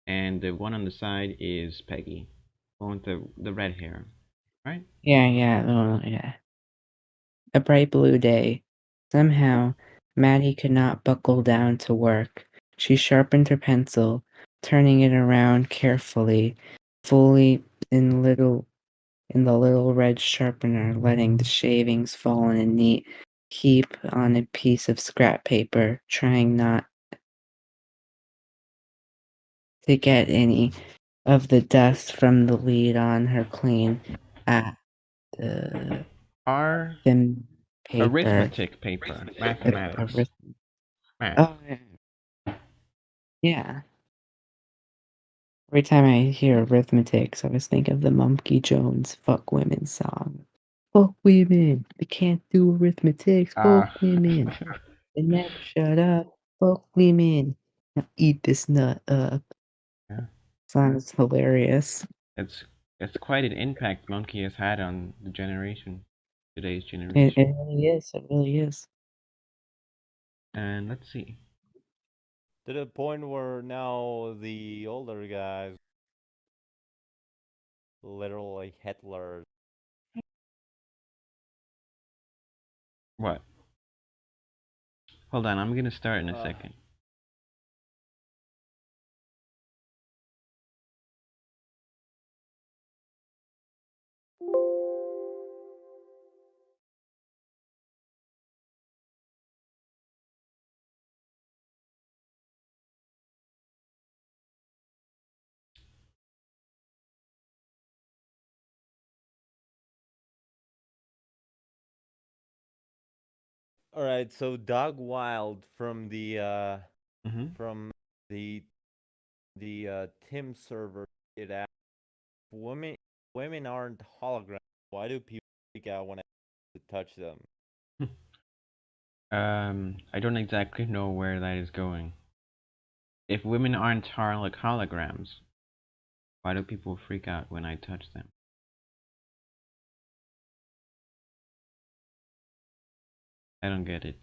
and the one on the side is Peggy, the one with the red hair, right? Yeah. A bright blue day. Somehow, Maddie could not buckle down to work. She sharpened her pencil, turning it around carefully, fully in the little red sharpener, letting the shavings fall in a neat heap on a piece of scrap paper, trying not to get any of the dust from the lead on her clean Our thin paper. arithmetic paper, mathematics, math. Oh, yeah. Every time I hear arithmetics, I always think of the Monkey Jones "Fuck Women" song. Fuck women, they can't do arithmetics. Fuck Ah, women, they never shut up. Fuck women, now eat this nut up. yeah, Sounds hilarious. it's It's quite an impact Monkey has had on the generation, today's It generation. really is. It really is. And let's see. To the point where now the older guys, literally Hitler. What? Hold on, I'm gonna start in a Uh, second. All right, so Doug Wild from Mm-hmm. the Tim server it asked, women aren't holograms. Why do people freak out when I touch them? I don't exactly know where that is going. If women aren't holograms, why do people freak out when I touch them? I don't get it.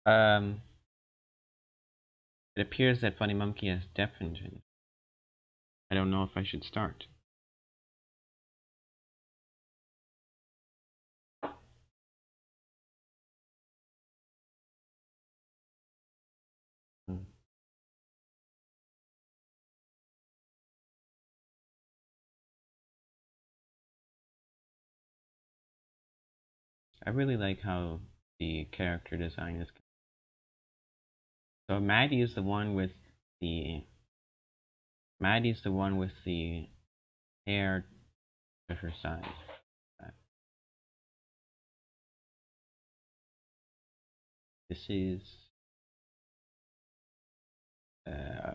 Um, it appears that Funny Monkey has deafened him. I don't know if I should start. Hmm. I really like how the character design is. So Maddie's the one with the hair to her side. This is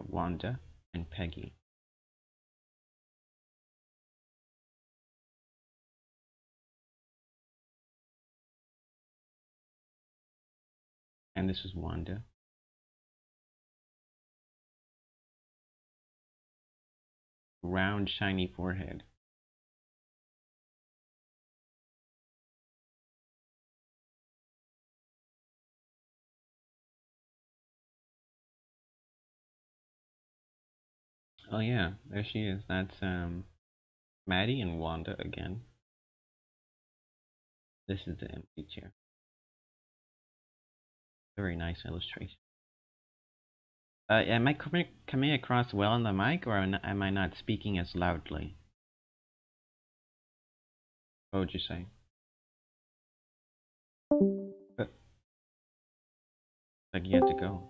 Wanda and Peggy. And this is Wanda. Round, shiny forehead. Oh yeah, there she is. That's Maddie and Wanda again. This is the empty chair. Very nice illustration. Am I coming across well on the mic, or am I not speaking as loudly? What would you say? Like you had to go.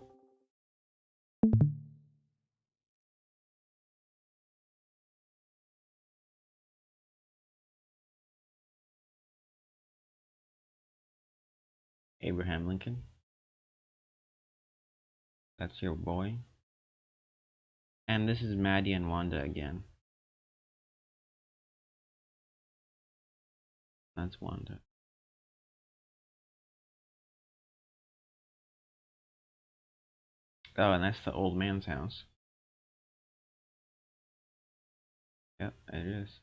Abraham Lincoln. That's your boy. And this is Maddie and Wanda again. That's Wanda. Oh, and that's the old man's house. Yep, it is.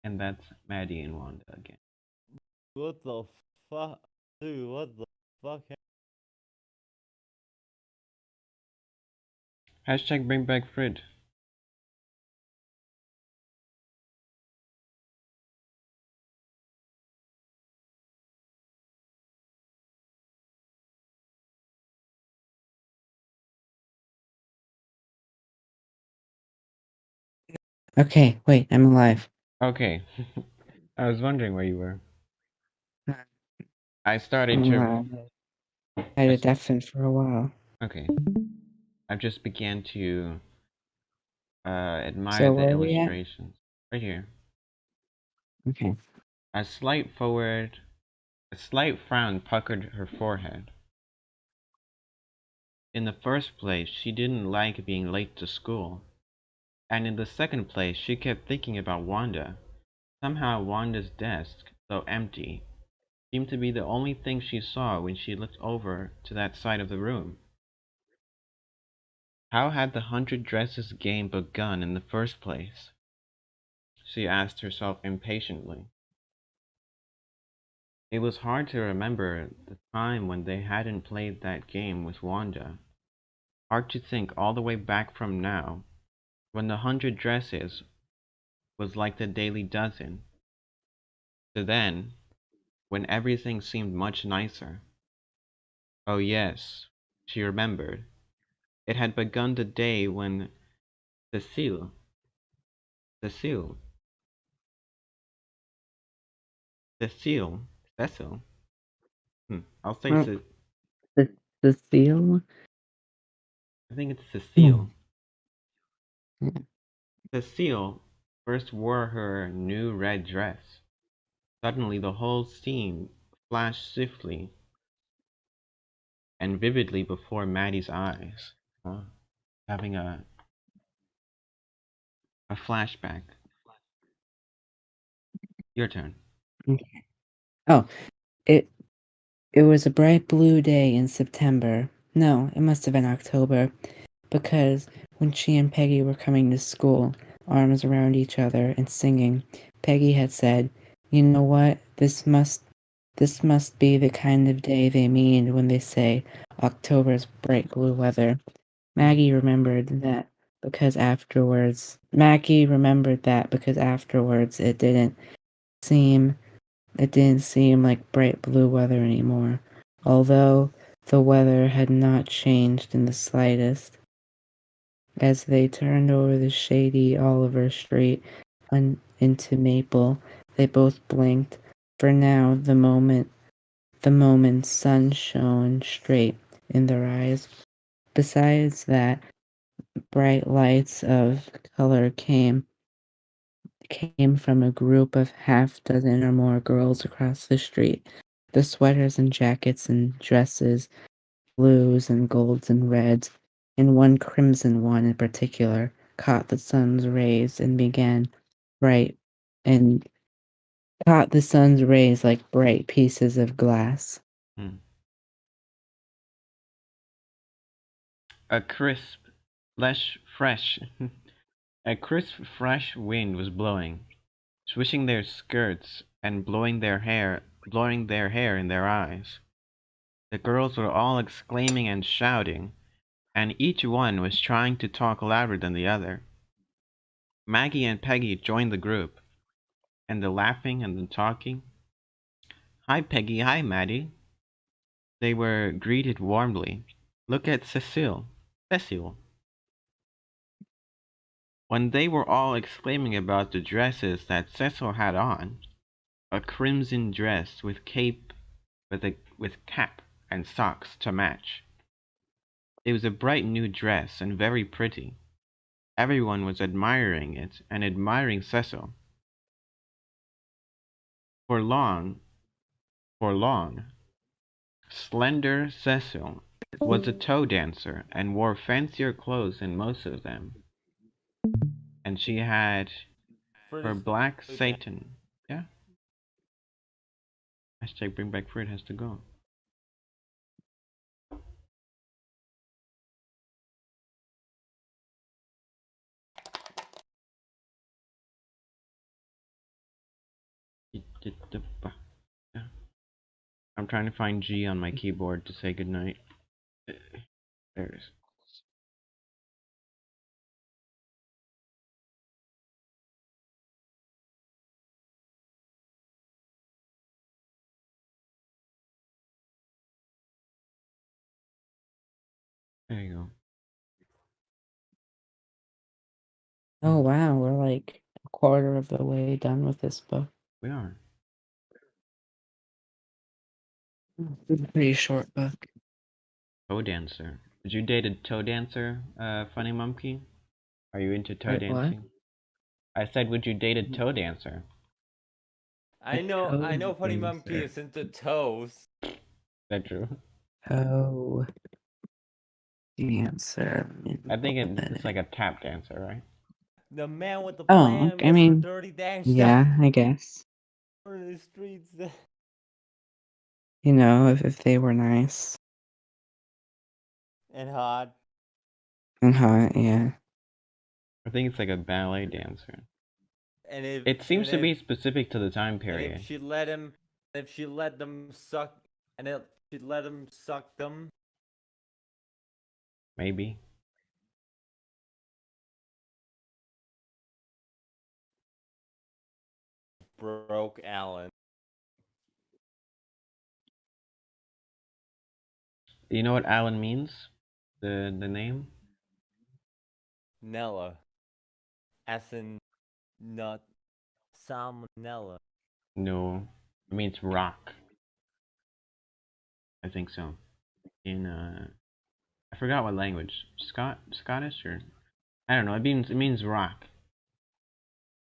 And that's Maddie and Wanda again. What the fuck, dude? What the fuck? Hashtag bring back Fred. Okay, wait, I'm alive. Okay. I was wondering where you were. I started I'm to. alive. I had a deafened for a while. Okay. I just began to admire So the where are we at? illustrations. Right here. Okay. A slight forward, A slight frown puckered her forehead. In the first place, she didn't like being late to school. And in the second place, she kept thinking about Wanda. Somehow Wanda's desk, though empty, seemed to be the only thing she saw when she looked over to that side of the room. How had the 100 Dresses game begun in the first place? She asked herself impatiently. It was hard to remember the time when they hadn't played that game with Wanda. Hard to think all the way back from now, when the 100 Dresses was like the Daily Dozen, to then, when everything seemed much nicer. Oh yes, she remembered. It had begun the day when Cecile, Cecile, Cecile, Cecil. I'll say Oh, the seal? I think it's Hmm. Cecile. Cecile first wore her new red dress. Suddenly the whole scene flashed swiftly and vividly before Maddie's eyes. Having a flashback. Your turn. Oh, it it was a bright blue day in September. No, it must have been October, because when she and Peggy were coming to school, arms around each other and singing, Peggy had said, "You know what? This must be the kind of day they mean when they say October's bright blue weather." Maggie remembered that because afterwards seem it didn't seem like bright blue weather anymore, although the weather had not changed in the slightest. As they turned over the shady Oliver Street into Maple, they both blinked, for now the moment sun shone straight in their eyes. Besides that, bright lights of color came from a group of half-dozen or more girls across the street. The sweaters and jackets and dresses, blues and golds and reds, and one crimson one in particular, caught the sun's rays bright and caught the sun's rays like bright pieces of glass. Hmm. A crisp, fresh, a crisp, fresh wind was blowing, swishing their skirts and blowing their hair in their eyes. The girls were all exclaiming and shouting, and each one was trying to talk louder than the other. Maggie and Peggy joined the group, and the laughing and the talking. Hi, Peggy. Hi, Maddie. They were greeted warmly. Look at Cecile. Cecile. When they were all exclaiming about the dresses that Cecil had on, a crimson dress with cap and socks to match. It was a bright new dress and very pretty. Everyone was admiring it and admiring Cecil. For long, slender Cecil was a toe dancer and wore fancier clothes than most of them. And she had her black Satan. Yeah? Hashtag bring back fruit has to go. I'm trying to find G on my keyboard to say goodnight. There it is. There you go. Oh wow, we're like a quarter of the way done with this book. We are. It's a pretty short book. Toe dancer. Would you date a toe dancer, Funny Monkey? Are you into toe Wait, what? dancing? I said, would you date a toe dancer? I know Toe Funny Monkey dancer. is into toes. That true? Toe dancer. I think it's like a tap dancer, right? The man with the Oh, plan, I Mr. mean, Dirty Dancing yeah, I guess. in the streets. You know, if they were nice And hot. and hot, yeah. I think it's like a ballet dancer. And if It seems and to be if specific to the time and period. if she let him, if she let them suck, and if she let him suck them, Maybe. broke Alan. Do you know what Alan means? The name? Nella, as in not salmonella. No. It means rock. I think so. In I forgot what language. Scottish or I don't know. It means rock.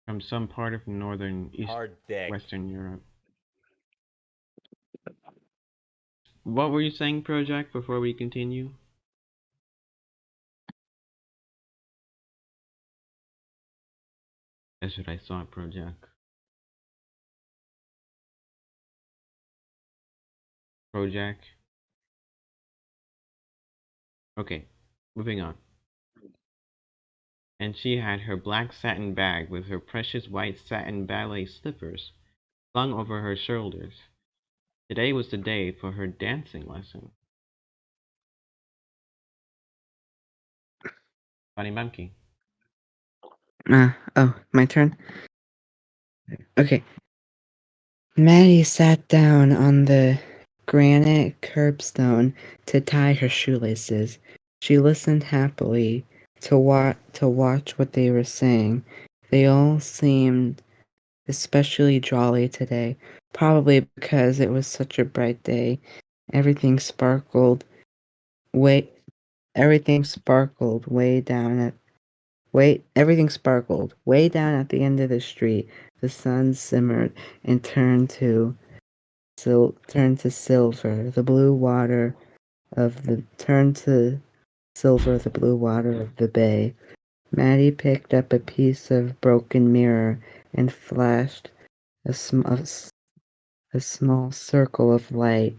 From some part of northern east Hard dick. western Europe. What were you saying, Project, before we continue? That's what I thought, Project. Project. Okay, moving on. And she had her black satin bag with her precious white satin ballet slippers slung over her shoulders. Today was the day for her dancing lesson. Funny monkey. Oh, my turn? Okay. Maddie sat down on the granite curbstone to tie her shoelaces. She listened happily to watch what they were saying. They all seemed especially jolly today, probably because it was such a bright day. Everything sparkled way everything sparkled way down at the end of the street. The sun simmered and turned to silver. Turned to silver the blue water of the bay. Maddie picked up a piece of broken mirror and flashed a small circle of light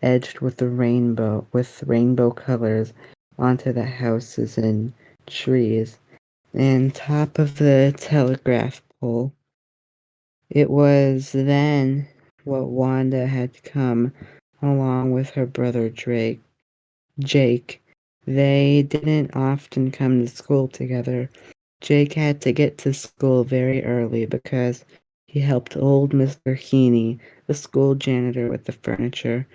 edged with rainbow colors onto the houses and trees and top of the telegraph pole. It was then what Wanda had come along with her brother Jake. They didn't often come to school together. Jake had to get to school very early because he helped old Mr. Heaney, the school janitor, with the furniture,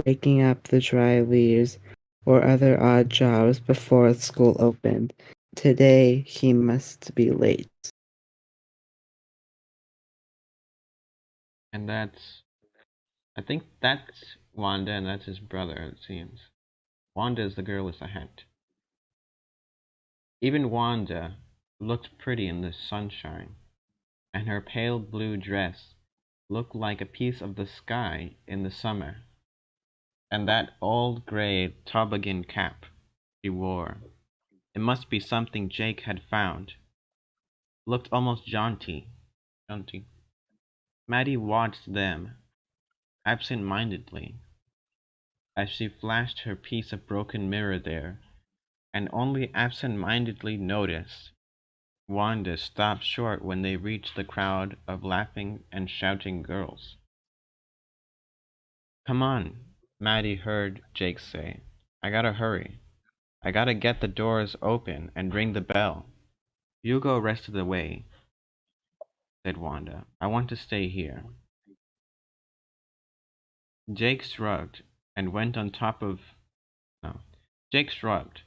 raking up the dry leaves, or other odd jobs before school opened. Today he must be late. And I think that's Wanda and that's his brother, it seems. Wanda is the girl with the hat. Even Wanda looked pretty in the sunshine, and her pale blue dress looked like a piece of the sky in the summer. And that old grey toboggan cap she wore, it must be something Jake had found, looked almost jaunty. Maddie watched them absent-mindedly as she flashed her piece of broken mirror there, and only absent-mindedly noticed Wanda stopped short when they reached the crowd of laughing and shouting girls. "Come on," Maddie heard Jake say. "I gotta hurry. I gotta get the doors open and ring the bell." "You go rest of the way," said Wanda. "I want to stay here." Jake shrugged and went on top of no. Jake shrugged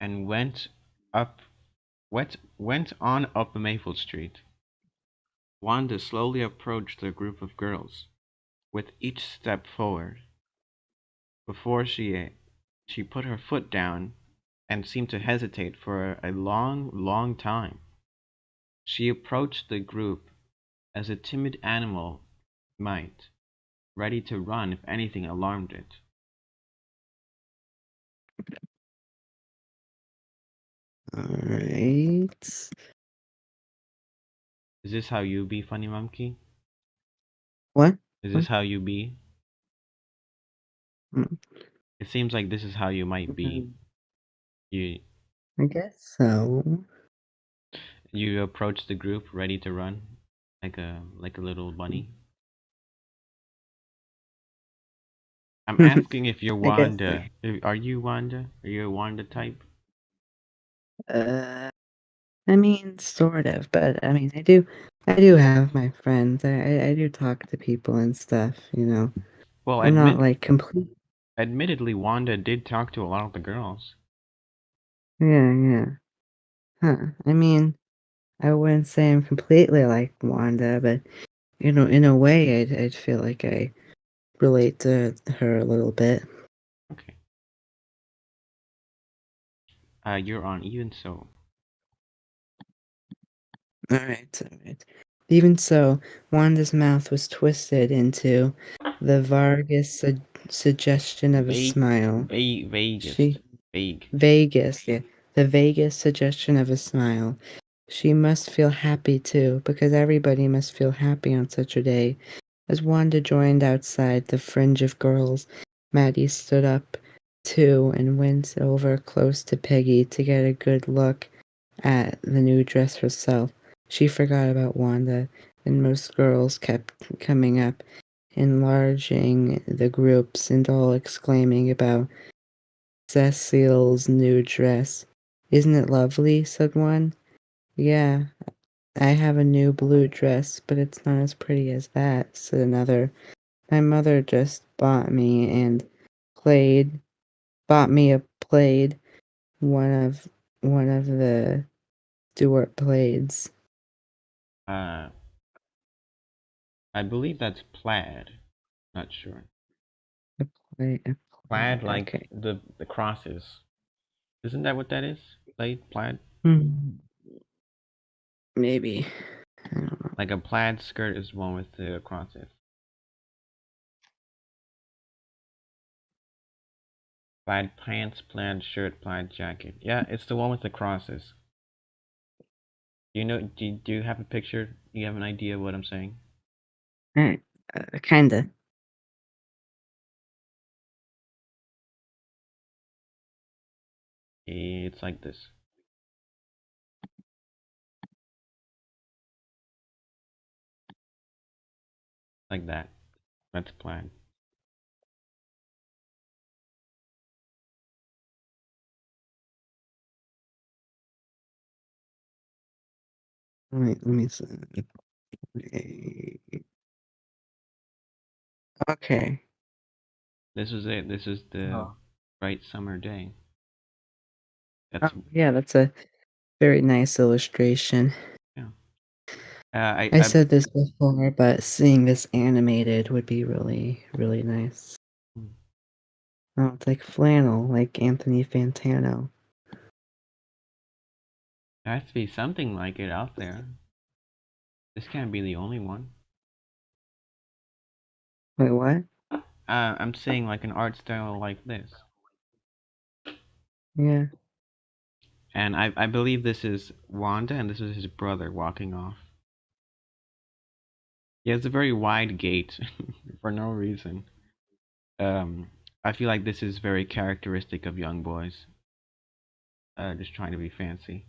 and went on up Maple Street. Wanda slowly approached the group of girls, with each step forward. Before she put her foot down and seemed to hesitate for a long, long time. She approached the group as a timid animal might, ready to run if anything alarmed it. Alright. Is this how you be, Funny Monkey? What? Is this how you be? Mm, It seems like this is how you might be. You I guess so. you approach the group ready to run, like a little bunny. I'm asking if you're I guess so. Wanda. Are you Wanda? Are you a Wanda type? I mean, sort of, but I mean, I do have my friends. I do talk to people and stuff, you know. Well, I'm not like complete. admittedly, Wanda did talk to a lot of the girls. Yeah, yeah. Huh. I mean, I wouldn't say I'm completely like Wanda, but you know, in a way, I'd feel like I relate to her a little bit. Okay. You're on even so. Alright, alright. Even so, Wanda's mouth was twisted into the suggestion of a smile. Vegas. She Vague. Vegas, yeah. The vaguest suggestion of a smile. She must feel happy too, because everybody must feel happy on such a day. As Wanda joined outside the fringe of girls, Maddie stood up too and went over close to Peggy to get a good look at the new dress herself. She forgot about Wanda, and most girls kept coming up, enlarging the groups and all exclaiming about Cecile's new dress. Isn't it lovely? Said one. Yeah, I have a new blue dress, but it's not as pretty as that, said another. My mother just played bought me a plaid, one of the Stuart plaids. I believe that's plaid. Not sure. A plaid, Plaid, like okay. the crosses. Isn't that what that is? Plaid? Maybe. I don't know. Like a plaid skirt is one with the crosses. Plaid pants, plaid shirt, plaid jacket. Yeah, it's the one with the crosses. Do you have a picture? Do you have an idea of what I'm saying? Alright, kinda. It's like this. Like that. That's plaid. Let me see. Okay. This is it. This is the Oh. bright summer day. That's Yeah, that's a very nice illustration. yeah. I said this before, but seeing this animated would be really, really nice. Hmm. Oh, it's like flannel, like Anthony Fantano. There has to be something like it out there. This can't be the only one. Wait, what? I'm saying like an art style like this. Yeah. And I believe this is Wanda and this is his brother walking off. He has a very wide gait for no reason. I feel like this is very characteristic of young boys. Just trying to be fancy.